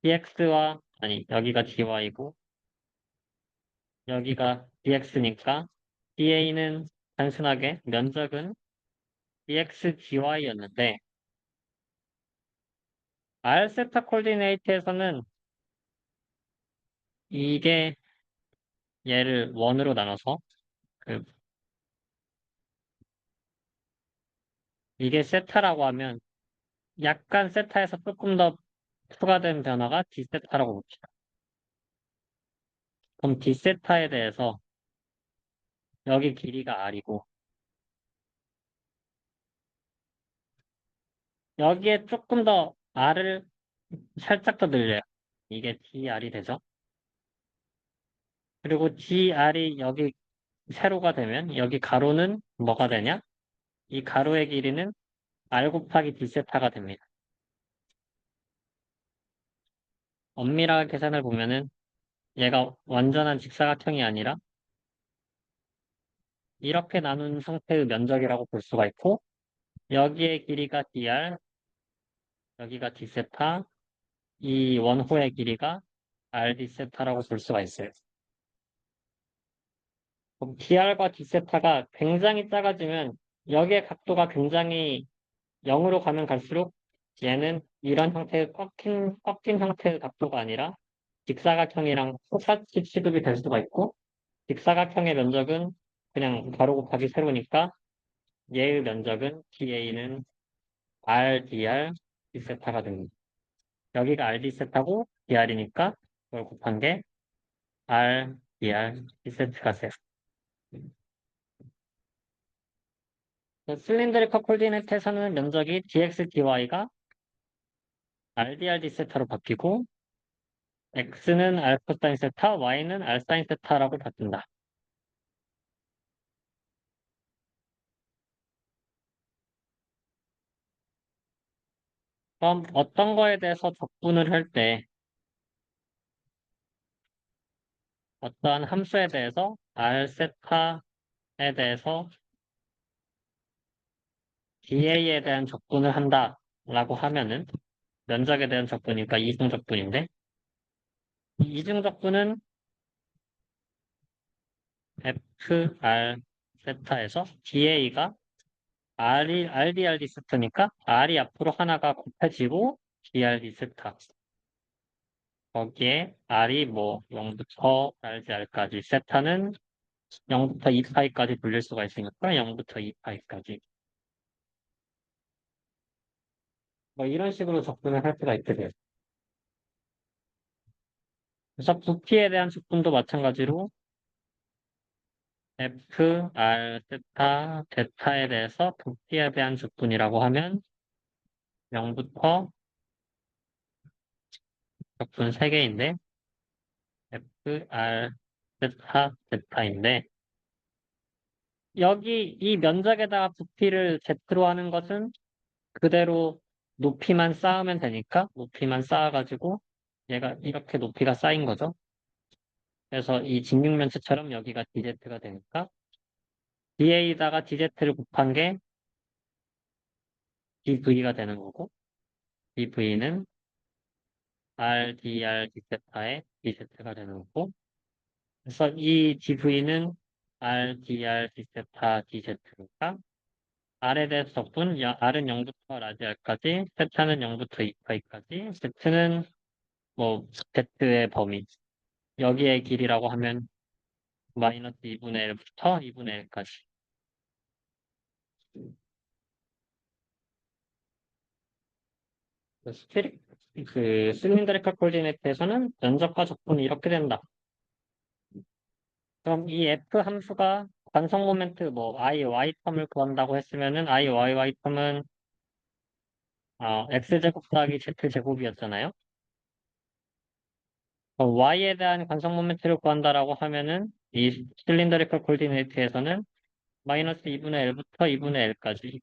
dx와 아니 여기가 dy고 여기가 dx니까 da는 단순하게 면적은 dx, dy였는데 r 세타 코디네이트에서는 이게 얘를 원으로 나눠서 그 이게 세타라고 하면 약간 세타에서 조금 더 추가된 변화가 d세타라고 봅시다. 그럼 d세타에 대해서 여기 길이가 r이고 여기에 조금 더 r을 살짝 더 늘려요. 이게 dr이 되죠. 그리고 dr이 여기 세로가 되면 여기 가로는 뭐가 되냐? 이 가로의 길이는 r 곱하기 d세타가 됩니다. 엄밀하게 계산을 보면은 얘가 완전한 직사각형이 아니라 이렇게 나눈 상태의 면적이라고 볼 수가 있고 여기의 길이가 dr, 여기가 d세타, 이 원호의 길이가 rd세타라고 볼 수가 있어요. 그럼 dr과 d세타가 굉장히 작아지면 여기의 각도가 굉장히 0으로 가면 갈수록 얘는 이런 형태의 꺾인 형태의 각도가 아니라 직사각형이랑 똑같이 취급이 될 수가 있고 직사각형의 면적은 그냥 가로 곱하기 세로니까 얘의 면적은 DA는 RDR D세타가 됩니다. 여기가 RD세타고 DR이니까 그걸 곱한 게 RDR D세트가 돼요. 실린드리컬 코디네이트에서는 면적이 DX, DY가 RDR D세타로 바뀌고 X는 알파사인 세타, Y는 알사인 세타라고 바뀐다. 그럼 어떤 거에 대해서 적분을 할 때 어떠한 함수에 대해서 R 세타에 대해서 DA에 대한 적분을 한다라고 하면은 면적에 대한 적분이니까 이중 적분인데 이 이중 적분은 FR 세타에서 DA가 RDRD 세타니까 R이 앞으로 하나가 곱해지고 DRD 세타 거기에 R이 뭐 0부터 RDR까지 세타는 0부터 2파이까지 돌릴 수가 있으니까 0부터 2파이까지 뭐 이런 식으로 접근을 할 수가 있게 돼요. 그래서 부피에 대한 적분도 마찬가지로 F, R, 세타, 데타에 대해서 부피에 대한 적분이라고 하면 0부터 적분 3개인데 F, R, 세타, 제타인데, 여기 이 면적에다가 부피를 Z로 하는 것은 그대로 높이만 쌓으면 되니까, 높이만 쌓아가지고, 얘가 이렇게 높이가 쌓인 거죠. 그래서 이 직육면체처럼 여기가 DZ가 되니까, DA에다가 DZ를 곱한 게 DV가 되는 거고, DV는 RDR D세타의 DZ가 되는 거고, 그래서 이 DV는 RDR D세타 DZ니까, R에 대해서 적분, R은 0부터 라지 R까지, 세타는 0부터 2파이까지, Z는 뭐, Z의 범위. 여기의 길이라고 하면, 마이너스 2분의 1부터 2분의 1까지. 실린더리컬 코디네이트에서는 면적과 적분이 이렇게 된다. 그럼 이 F 함수가 관성 모멘트 뭐 I, Y 텀을 구한다고 했으면은 I, Y 텀은 X제곱 더하기 Z제곱이었잖아요. 그럼 Y에 대한 관성 모멘트를 구한다라고 하면은 이 실린더리컬 코디네이트에서는 마이너스 2분의 1부터 2분의 L까지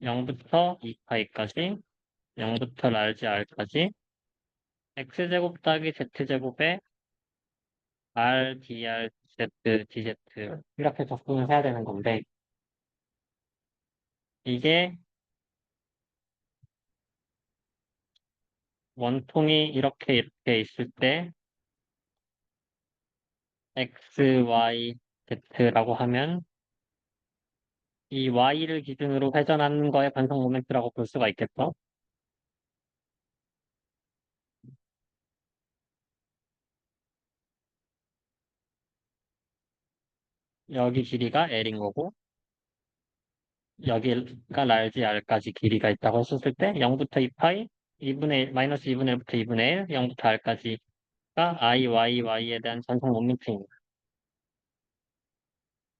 0부터 2파이까지 0부터 large R까지 X제곱 더하기 Z제곱에 R, DR, Z, DZ 이렇게 적분을 해야 되는 건데 이게 원통이 이렇게 있을 때 X, Y, Z라고 하면 이 Y를 기준으로 회전하는 거에 반성 모멘트라고 볼 수가 있겠죠? 여기 길이가 L인 거고 여기가 large R까지 길이가 있다고 했었을 때 0부터 2파이 2분의 1, 마이너스 2분의 1부터 2분의 1, 0부터 R까지가 I, Y, Y에 대한 전속 모멘트입니다.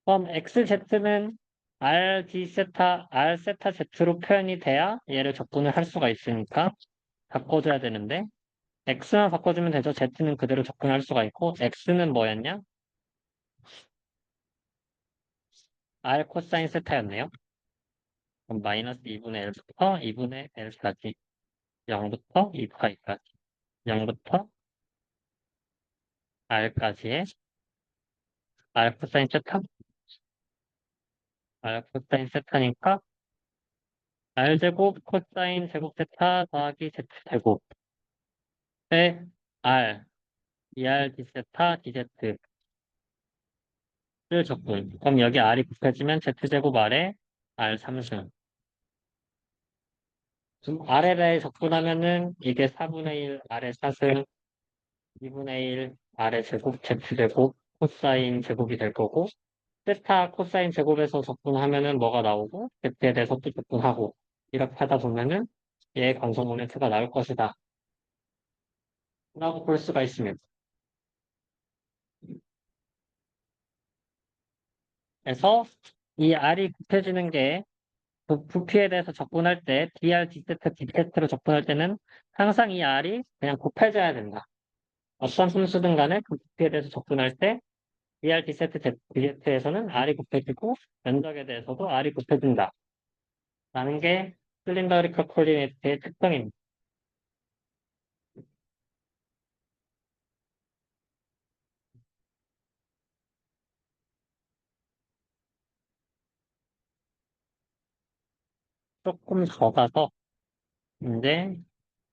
그럼 XZ는 R, D 세타, R 세타 Z로 표현이 돼야 얘를 적분을 할 수가 있으니까 바꿔줘야 되는데 X만 바꿔주면 되죠. Z는 그대로 접근할 수가 있고, X는 뭐였냐? R 코사인 세타였네요. 그럼 마이너스 2분의 1부터 2분의 L까지, 0부터 2파이까지, 0부터 R까지의 R 코사인 세타? R 코사인 세타니까 R제곱 코사인 제곱 세타 더하기 Z제곱에 R, 2R D세타 DZ를 적분. 그럼 여기 R이 곱해지면 Z제곱 아래 R 3승. 좀 R에 적분하면은 이게 4분의 1 아래 4승 2분의 1 아래 제곱 Z제곱 코사인 제곱이 될 거고 세타 코사인 제곱에서 적분하면은 뭐가 나오고 Z에 대해서 또 적분하고 이렇게 하다 보면은 얘 관성 모멘트가 나올 것이다 라고 볼 수가 있습니다. 그래서 이 R이 곱해지는 게 부피에 대해서 적분할 때 dr, d세타, d세타로 적분할 때는 항상 이 R이 그냥 곱해져야 된다. 어떤 순수든 간에 그 부피에 대해서 접근할 때 dr, d세트, d세트에서는 R이 곱해지고 면적에 대해서도 R이 곱해진다. 라는 게 실린더리컬 코디네이트의 특성입니다. 조금 더 가서 이제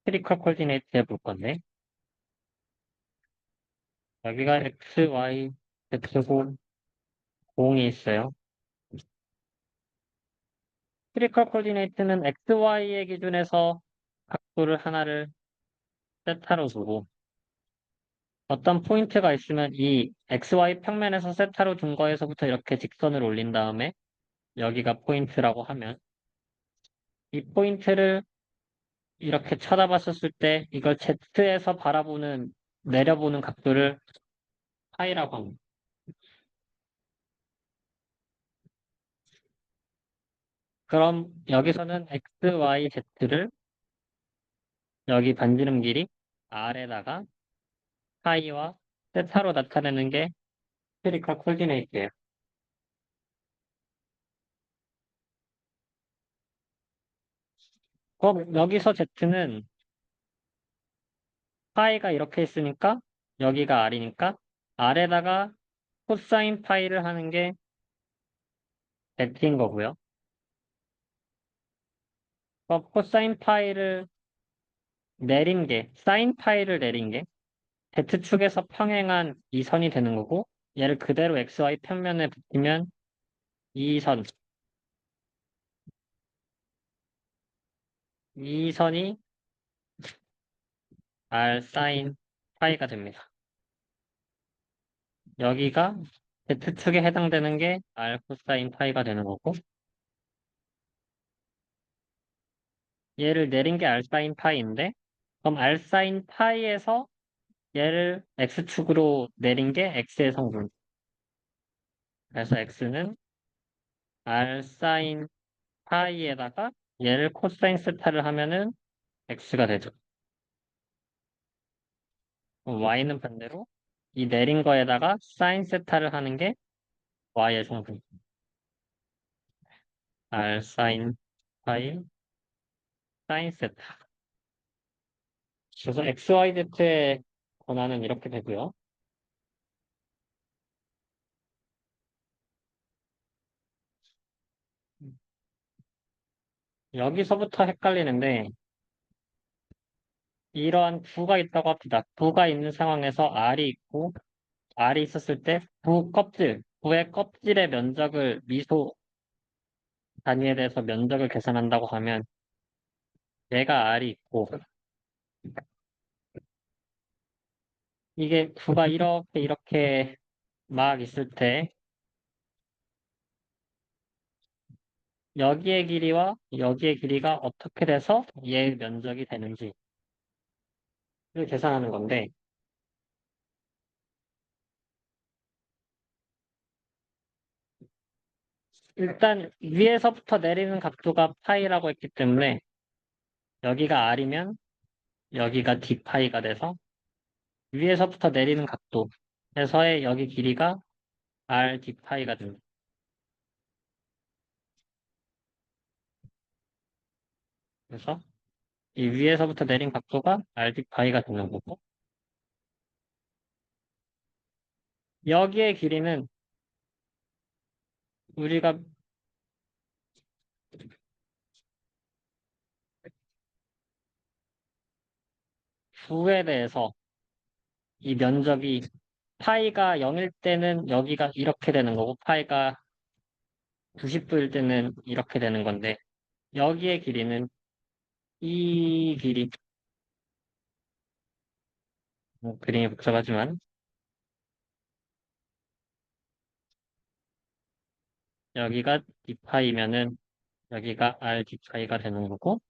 스피리컬 코디네이트 해볼 건데 여기가 x, y, z고 공이 있어요. 스피리컬 코디네이트는 x, y의 기준에서 각도를 하나를 세타로 두고 어떤 포인트가 있으면 이 XY 평면에서 세타로 둔 거에서부터 이렇게 직선을 올린 다음에 여기가 포인트라고 하면 이 포인트를 이렇게 쳐다봤었을 때 이걸 Z에서 내려보는 각도를 파이라고 합니다. 그럼 여기서는 X, Y, Z를 여기 반지름 길이 R에다가 파이와 세타로 나타내는 게 스피리컬 코디네이트예요. 그럼 여기서 Z는 파이가 이렇게 있으니까 여기가 R이니까 R에다가 코사인 파이를 하는 게 Z인 거고요. 그럼 코사인 파이를 내린 게, 사인 파이를 내린 게 Z축에서 평행한 이 선이 되는 거고, 얘를 그대로 XY 평면에 붙이면 이 선, 이 선이 R 사인 파이가 됩니다. 여기가 Z축에 해당되는 게 R 코사인 파이가 되는 거고, 얘를 내린 게 R 사인 파이인데, 그럼 R 사인 파이에서 얘를 X축으로 내린 게 X의 성분. 그래서 X는 R 사인 파이에다가 얘를 코사인 세타를 하면은 X가 되죠. 그럼 Y는 반대로 이 내린 거에다가 사인 세타를 하는 게 Y의 성분. R 사인 파이 사인 세타. 그래서 XYZ의 권한은 이렇게 되고요. 여기서부터 헷갈리는데 이러한 부가 있다고 합시다. 부가 있는 상황에서 R이 있고 R이 있었을 때 부 껍질, 부의 껍질의 면적을 미소 단위에 대해서 면적을 계산한다고 하면 얘가 R이 있고 이게 부가 이렇게 막 있을 때 여기의 길이와 여기의 길이가 어떻게 돼서 얘 면적이 되는지를 계산하는 건데 일단 위에서부터 내리는 각도가 파이라고 했기 때문에 여기가 R이면 여기가 D파이가 돼서 위에서부터 내리는 각도에서의 여기 길이가 R D파이가 됩니다. 그래서 이 위에서부터 내린 각도가 R D파이가 되는 거고 여기의 길이는 우리가 부에 대해서 이 면적이 파이가 0일 때는 여기가 이렇게 되는 거고 파이가 90도일 때는 이렇게 되는 건데 여기의 길이는 이 길이 그림이 복잡하지만 여기가 d파이면은 여기가 r d파이가 되는 거고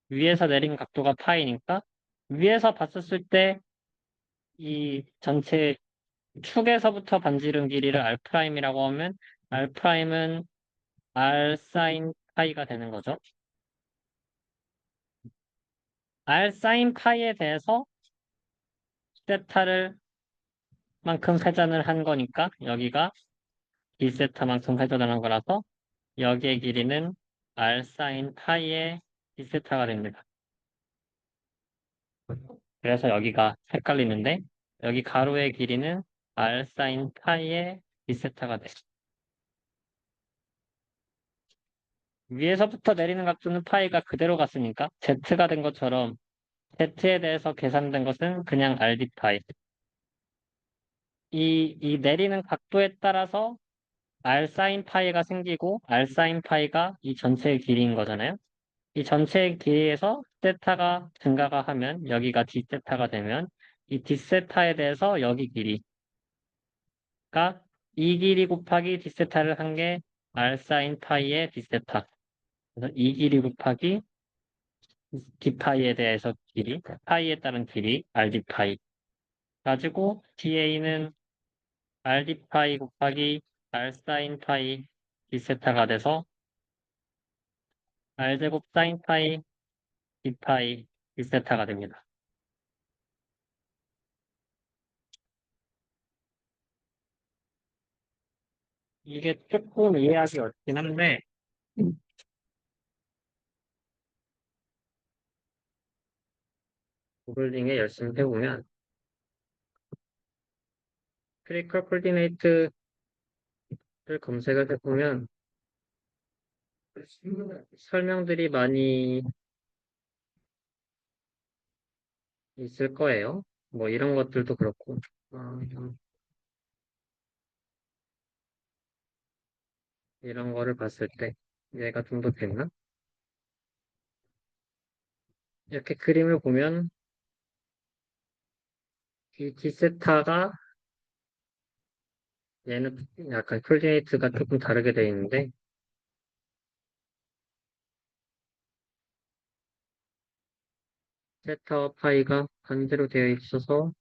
위에서 내린 각도가 파이니까 위에서 봤었을 때 이 전체 축에서부터 반지름 길이를 r'이라고 하면 r'은 r 사인 파이가 되는 거죠. r 사인 파이에 대해서 세타를 만큼 회전을 한 거니까 여기가 1세타만큼 회전을 한 거라서 여기의 길이는 r 사인 파이의 1세타가 됩니다. 그래서 여기가 헷갈리는데 여기 가로의 길이는 r 사인 파이의 1세타가 돼. 위에서부터 내리는 각도는 파이가 그대로 갔으니까 z가 된 것처럼 z에 대해서 계산된 것은 그냥 r d 파이. 이 내리는 각도에 따라서 r 사인 파이가 생기고 r 사인 파이가 이 전체의 길이인 거잖아요. 이 전체의 길이에서 세타가 증가가 하면 여기가 d 세타가 되면 이 d 세타에 대해서 여기 길이가 이 길이 곱하기 d 세타를 한 게 r 사인 파이의 d 세타. 그래서 이 길이 곱하기 d 파이에 대해서 길이, 파이에 따른 길이 r d 파이. 가지고 da는 r d 파이 곱하기 r 사인 파이 d 세타가 돼서 r 제곱 사인 파이 d 파이 d 세타가 됩니다. 이게 조금 이해하기 어렵긴 한데, 구글링에 열심히 해보면, 크리컬 코디네이트를 검색을 해보면, 설명들이 많이 있을 거예요. 뭐 이런 것들도 그렇고, 어, 이런 거를 봤을 때, 얘가 좀 더 됐나? 이렇게 그림을 보면, 이 디세타가 얘는 약간 코디네이트가 조금 다르게 되어 있는데, 세타와 파이가 반대로 되어 있어서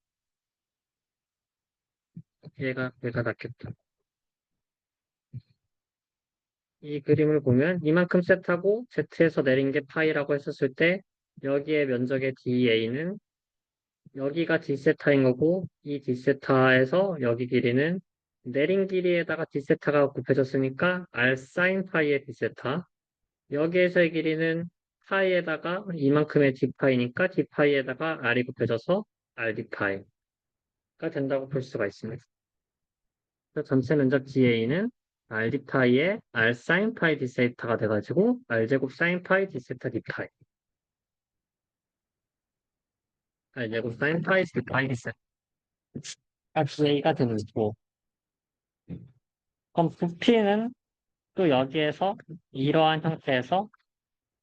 얘가 낫겠다. 이 그림을 보면 이만큼 세타고 Z에서 내린 게 파이라고 했었을 때 여기에 면적의 DA는 여기가 D세타인 거고 이 D세타에서 여기 길이는 내린 길이에다가 D세타가 곱해졌으니까 R 사인 파이의 D세타 여기에서의 길이는 파이에다가 이만큼의 D파이니까 D파이에다가 R이 곱해져서 RD파이가 된다고 볼 수가 있습니다. 그래서 전체 면적 DA는 RD 파이에 R 사인 파이 D 세타가 돼가지고 R 제곱 사인 파이 D 세타 D 파이 R 제곱 사인 파이 D 파이 D 세타 DA가 되는 거고 그럼 부피는 또 여기에서 이러한 형태에서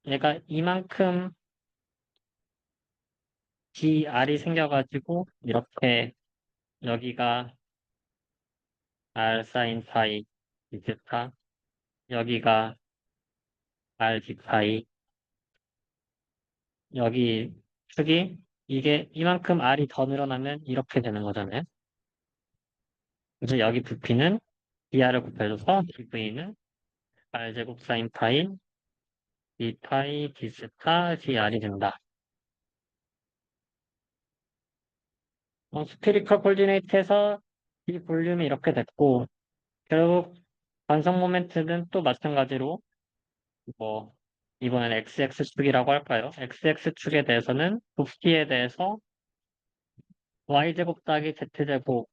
얘가 이만큼 DR이 생겨가지고 이렇게 여기가 R 사인 파이 D 세타 여기가 R D 파이 여기 축이 이게 이만큼 R이 더 늘어나면 이렇게 되는 거잖아요. 그래서 여기 부피는 Dr을 곱해줘서 DV는 R제곱 사인 파이 D 파이 D 세타 DR이 된다. 스피리컬 코디네이트에서 이 볼륨이 이렇게 됐고 결국 반성 모멘트는 또 마찬가지로 뭐 이번엔 XX축이라고 할까요? XX축에 대해서는 부피에 대해서 Y제곱 더하기 Z제곱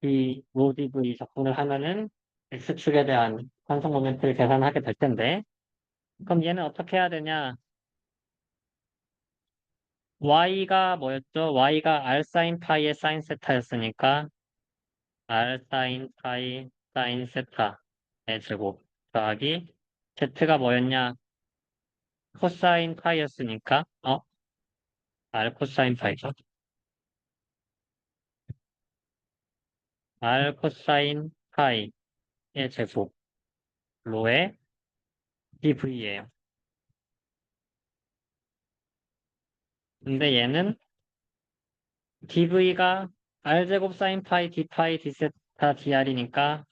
이 로디브이 적분을 하면은 X축에 대한 반성 모멘트를 계산하게 될 텐데 그럼 얘는 어떻게 해야 되냐? Y가 뭐였죠? Y가 R 사인 파이의 사인 세타였으니까 R 사인 파이 사인 세타의 제곱 더하기 Z가 뭐였냐? 코사인 파이였으니까 R 코사인 파이죠. R 코사인 파이의 제곱 로의 dv예요. 근데 얘는 dv가 R 제곱 사인 파이 d 파이 d 세타 dr이니까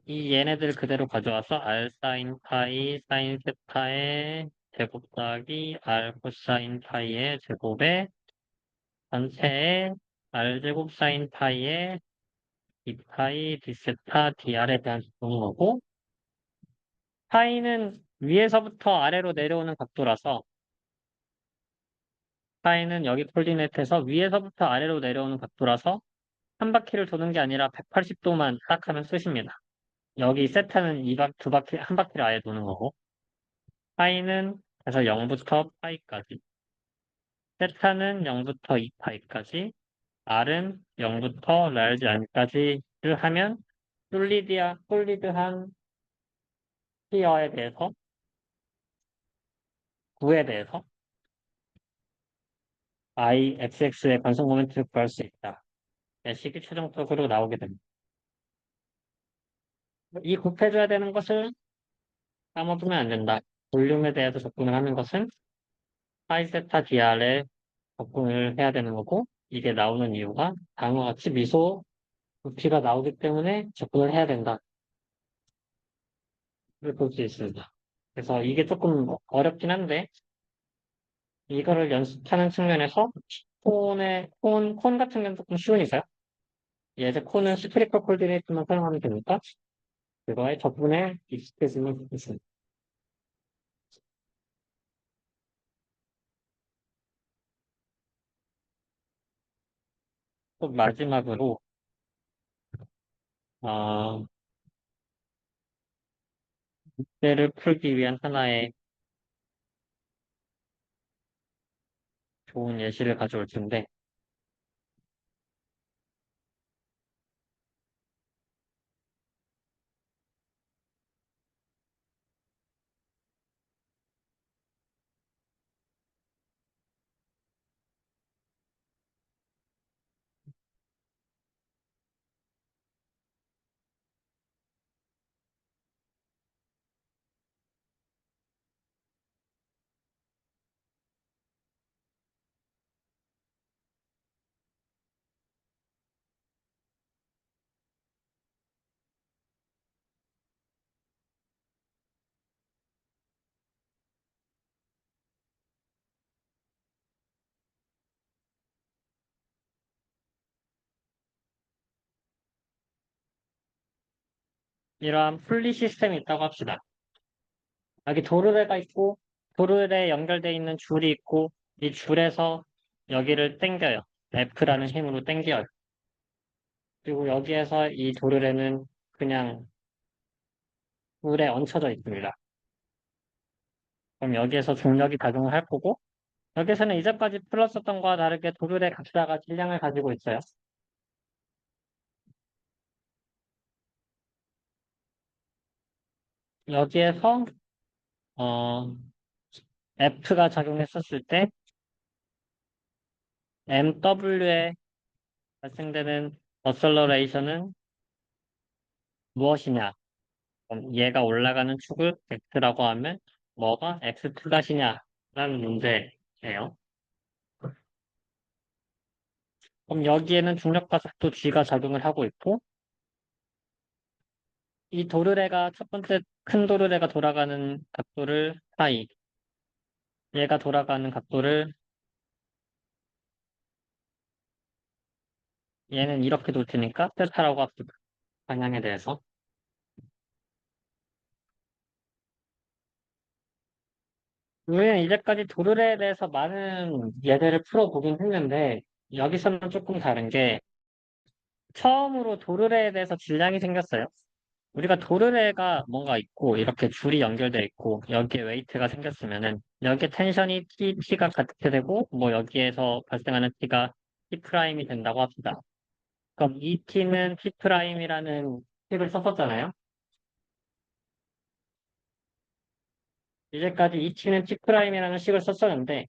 이 얘네들 그대로 가져와서 R 사인 파이 사인 세타의 제곱 더하기 R 코사인 파이의 제곱에 전체의 R 제곱 사인 파이의 d 파이 d 세타 dr에 대한 적분인 거고 파이는 위에서부터 아래로 내려오는 각도라서 파이는 여기 콜디네트에서 위에서부터 아래로 내려오는 각도라서 한 바퀴를 도는 게 아니라 180도만 딱 하면 끝입니다. 여기 세타는 두 바퀴, 한 바퀴를 아예 도는 거고 파이는 그래서 0부터 파이까지 세타는 0부터 2파이까지 R은 0부터 라지 R까지를 하면 솔리드한 스피어에 대해서 9에 대해서 IXX의 관성 모멘트를 구할 수 있다. 식이 최종적으로 나오게 됩니다. 이 곱해줘야 되는 것을 까먹으면 안 된다. 볼륨에 대해서 접근을 하는 것은 파이 세타 DR에 접근을 해야 되는 거고 이게 나오는 이유가 다음과 같이 미소 부피가 나오기 때문에 접근을 해야 된다. 를 볼 수 있습니다. 그래서 이게 조금 어렵긴 한데 이거를 연습하는 측면에서 콘 같은 경우는 조금 쉬우니까요. 예제 코는 스피리컬 코디네이트만 사용하면 되니까 그거에 덕분에 익숙해지면 좋겠습니다. 또 마지막으로 어, 문제를 풀기 위한 하나의 좋은 예시를 가져올 텐데 이러한 분리 시스템이 있다고 합시다. 여기 도르래가 있고 도르래에 연결되어 있는 줄이 있고 이 줄에서 여기를 당겨요. F라는 힘으로 당겨요. 그리고 여기에서 이 도르래는 그냥 물에 얹혀져 있습니다. 그럼 여기에서 중력이 작용을 할 거고 여기서는 이제까지 풀었었던 거와 다르게 도르래 각자가 질량을 가지고 있어요. 여기에서 어, F가 작용했었을 때 MW에 발생되는 어셀러레이션은 무엇이냐? 그럼 얘가 올라가는 축을 X라고 하면 뭐가 X2-냐라는 문제예요. 그럼 여기에는 중력과 속도 G가 작용을 하고 있고 이 도르래가 첫 번째 큰 도르래가 돌아가는 각도를 파이, 얘가 돌아가는 각도를 얘는 이렇게 돌 테니까 세타라고 합시다. 방향에 대해서. 우리는 이제까지 도르래에 대해서 많은 예제를 풀어보긴 했는데 여기서는 조금 다른 게 처음으로 도르래에 대해서 질량이 생겼어요. 우리가 도르래가 뭔가 있고 이렇게 줄이 연결돼 있고 여기에 웨이트가 생겼으면은 여기에 텐션이 T가 같게 되고 뭐 여기에서 발생하는 T가 T 프라임이 된다고 합시다. 그럼 이 T는 T 프라임이라는 식을 썼었잖아요. 이제까지 이 T는 T 프라임이라는 식을 썼었는데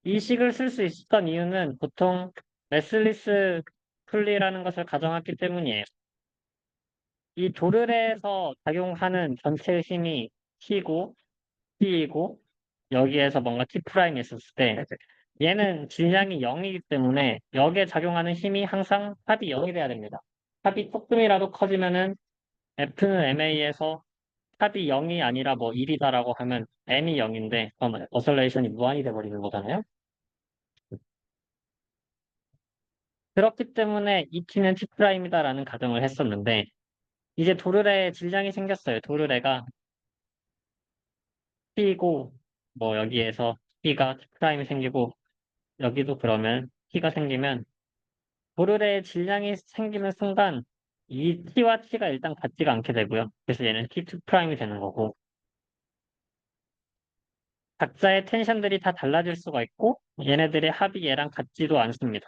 이 식을 쓸 수 있었던 이유는 보통 레슬리스 풀리라는 것을 가정했기 때문이에요. 이 도르래에서 작용하는 전체의 힘이 T고 T이고 여기에서 뭔가 T 프라임이 있었을 때 얘는 질량이 0이기 때문에 여기에 작용하는 힘이 항상 합이 0이 돼야 됩니다. 합이 조금이라도 커지면은 F는 MA에서 합이 0이 아니라 뭐 1이다라고 하면 M이 0인데 그럼 어설레이션이 무한이 돼버리는 거잖아요. 그렇기 때문에 이 T는 T 프라임이다라는 가정을 했었는데 이제 도르래에 질량이 생겼어요. 도르래가 T고 뭐 여기에서 T가 T 프라임이 생기고 여기도 그러면 T가 생기면 도르래의 질량이 생기는 순간 이 T와 T가 일단 같지가 않게 되고요. 그래서 얘는 T2 프라임이 되는 거고 각자의 텐션들이 다 달라질 수가 있고 얘네들의 합이 얘랑 같지도 않습니다.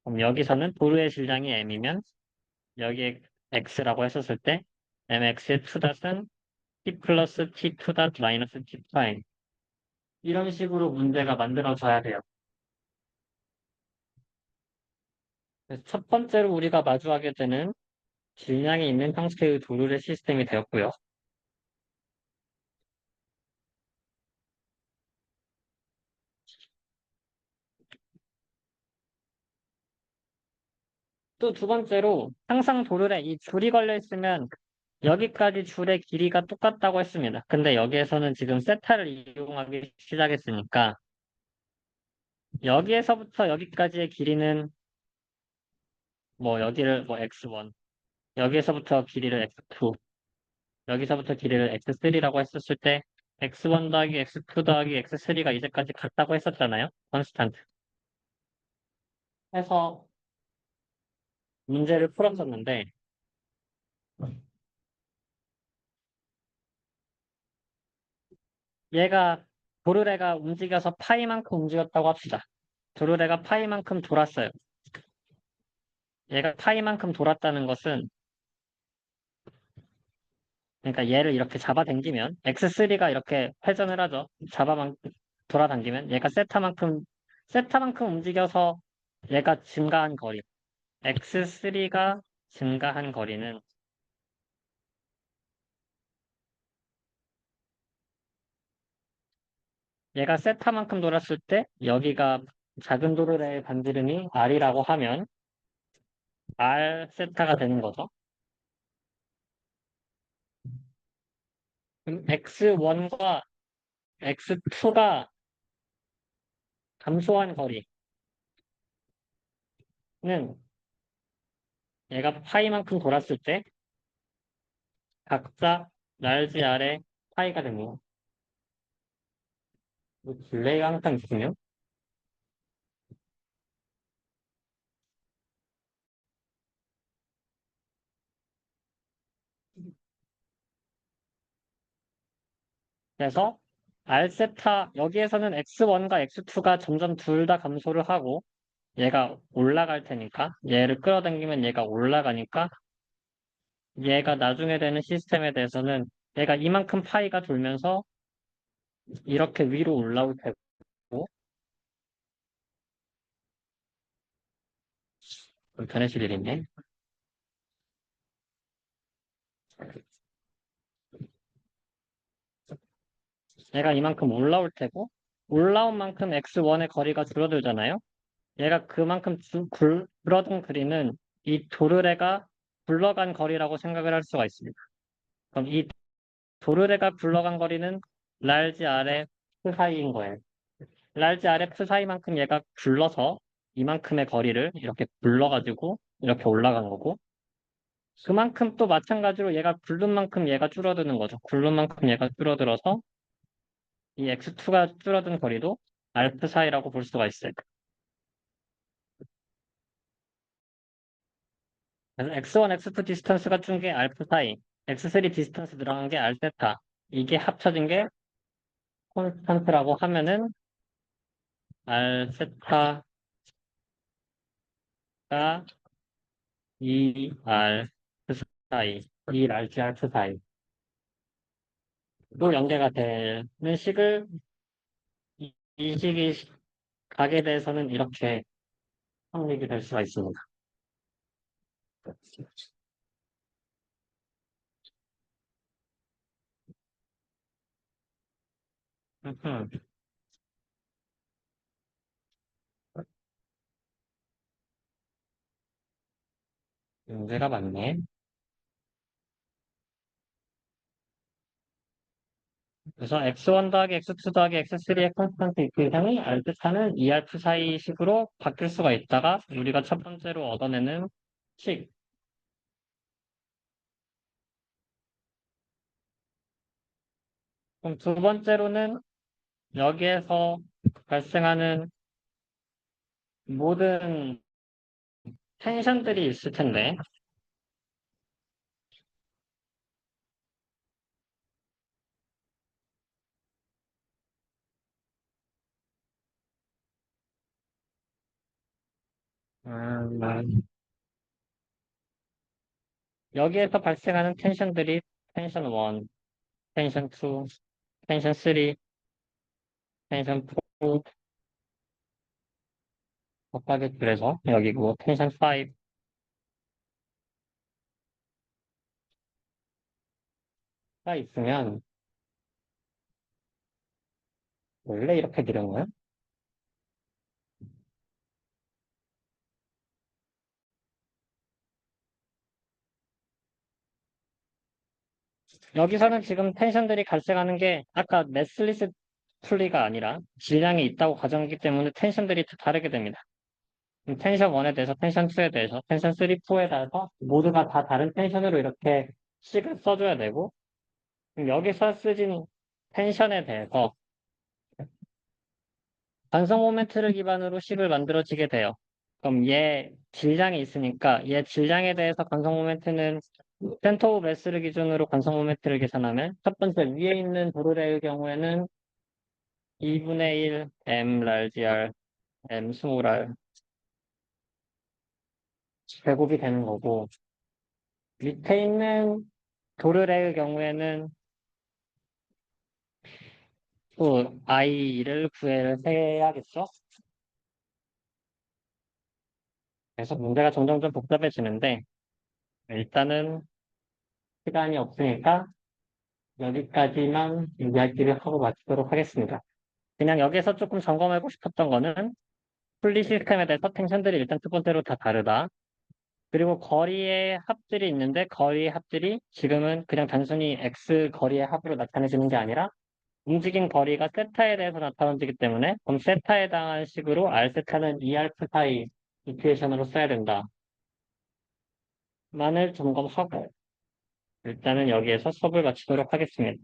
그럼 여기서는 도르의 질량이 M이면 여기에 X라고 했었을 때 MX의 2닷은 T 플러스 T2닷 마이너스 T 프라임 이런 식으로 문제가 만들어져야 돼요. 그래서 첫 번째로 우리가 마주하게 되는 질량이 있는 형태의 도르래 시스템이 되었고요. 또 두 번째로 항상 도르래 이 줄이 걸려 있으면 여기까지 줄의 길이가 똑같다고 했습니다. 근데 여기에서는 지금 세타를 이용하기 시작했으니까 여기에서부터 여기까지의 길이는 뭐 여기를 뭐 x1, 여기에서부터 길이를 x2, 여기서부터 길이를 x3라고 했었을 때 x1 더하기 x2 더하기 x3가 이제까지 같다고 했었잖아요. 컨스탄트. 해서 문제를 풀었었는데 얘가 도르래가 움직여서 파이만큼 움직였다고 합시다. 도르래가 파이만큼 돌았어요. 얘가 파이만큼 돌았다는 것은 그러니까 얘를 이렇게 잡아당기면 x3가 이렇게 회전을 하죠. 돌아당기면 얘가 세타만큼 움직여서 얘가 증가한 거리 x3가 증가한 거리는 얘가 세타만큼 돌았을 때 여기가 작은 도르래의 반지름이 r이라고 하면 r 세타가 되는 거죠. 그럼 x1과 x2가 감소한 거리는 얘가 파이만큼 돌았을 때 각자 large r의 파이가 됩니다. 딜레이가 항상 있으면 그래서 r세타 여기에서는 x1과 x2가 점점 둘 다 감소를 하고 얘가 올라갈 테니까 얘를 끌어당기면 얘가 올라가니까 얘가 나중에 되는 시스템에 대해서는 얘가 이만큼 파이가 돌면서 이렇게 위로 올라올 테고 불편해질 일이네. 얘가 이만큼 올라올 테고 올라온 만큼 x1의 거리가 줄어들잖아요. 얘가 그만큼 줄어든 거리는 이 도르래가 굴러간 거리라고 생각을 할 수가 있습니다. 그럼 이 도르래가 굴러간 거리는 large R의 프 사이인 거예요. large R의 프 사이만큼 얘가 굴러서 이만큼의 거리를 이렇게 굴러가지고 이렇게 올라간 거고 그만큼 또 마찬가지로 얘가 굴른 만큼 얘가 줄어드는 거죠. 굴른 만큼 얘가 줄어들어서 이 x2가 줄어든 거리도 알프 사이라고 볼 수가 있어요. 그래서 x1, x2 디스턴스가 준 게 알프 사이, x3 디스턴스 들어간 게 알세타. 이게 합쳐진 게 콘스탄트라고 하면은 알세타가 2R 사이, 2RG 알프 사이로 연계가 되는 식을 이 식이 가게 돼서는 이렇게 확립이 될 수가 있습니다. 음흠. 문제가 많네. 그래서 x1 더하기 x2 더하기 x3의 컨스턴트 이퀘이션이 알프타는 2알프 사이 식으로 바뀔 수가 있다가 우리가 첫 번째로 얻어내는 식. 그럼 두 번째로는 여기에서 발생하는 모든 텐션들이 있을 텐데, 음, 여기에서 발생하는 텐션들이 텐션 1, 텐션 2, 텐션 3, 텐션 4, 곱하기 그래서 여기고 텐션 5가 있으면 원래 이렇게 되려나요? 여기서는 지금 텐션들이 발생하는 게 아까 메슬리스 풀리가 아니라 질량이 있다고 가정하기 때문에 텐션들이 다르게 됩니다. 텐션 1에 대해서, 텐션 2에 대해서, 텐션 3, 4에 대해서 모두가 다 다른 텐션으로 이렇게 식을 써줘야 되고, 그럼 여기서 쓰진 텐션에 대해서 반성 모멘트를 기반으로 식을 만들어지게 돼요. 그럼 얘 질량이 있으니까 얘 질량에 대해서 관성 모멘트는 센터 오브 매스를 기준으로 관성 모멘트를 계산하면 첫 번째 위에 있는 도르래의 경우에는 2분의 1 m large r m small r 제곱이 되는 거고 밑에 있는 도르래의 경우에는 또 i를 구해야겠죠? 그래서 문제가 점점 좀 복잡해지는데 일단은 시간이 없으니까 여기까지만 이야기를 하고 마치도록 하겠습니다. 그냥 여기서 조금 점검하고 싶었던 거는 풀리 시스템에 대해서 텐션들이 일단 첫 번째로 다 다르다. 그리고 거리의 합들이 있는데 거리의 합들이 지금은 그냥 단순히 x 거리의 합으로 나타내지는 게 아니라 움직인 거리가 세타에 대해서 나타나지기 때문에 그럼 세타에 해당하는 식으로 r 세타는 2알파 파이 이퀘이션으로 써야 된다. 만을 점검하고 일단은 여기에서 수업을 마치도록 하겠습니다.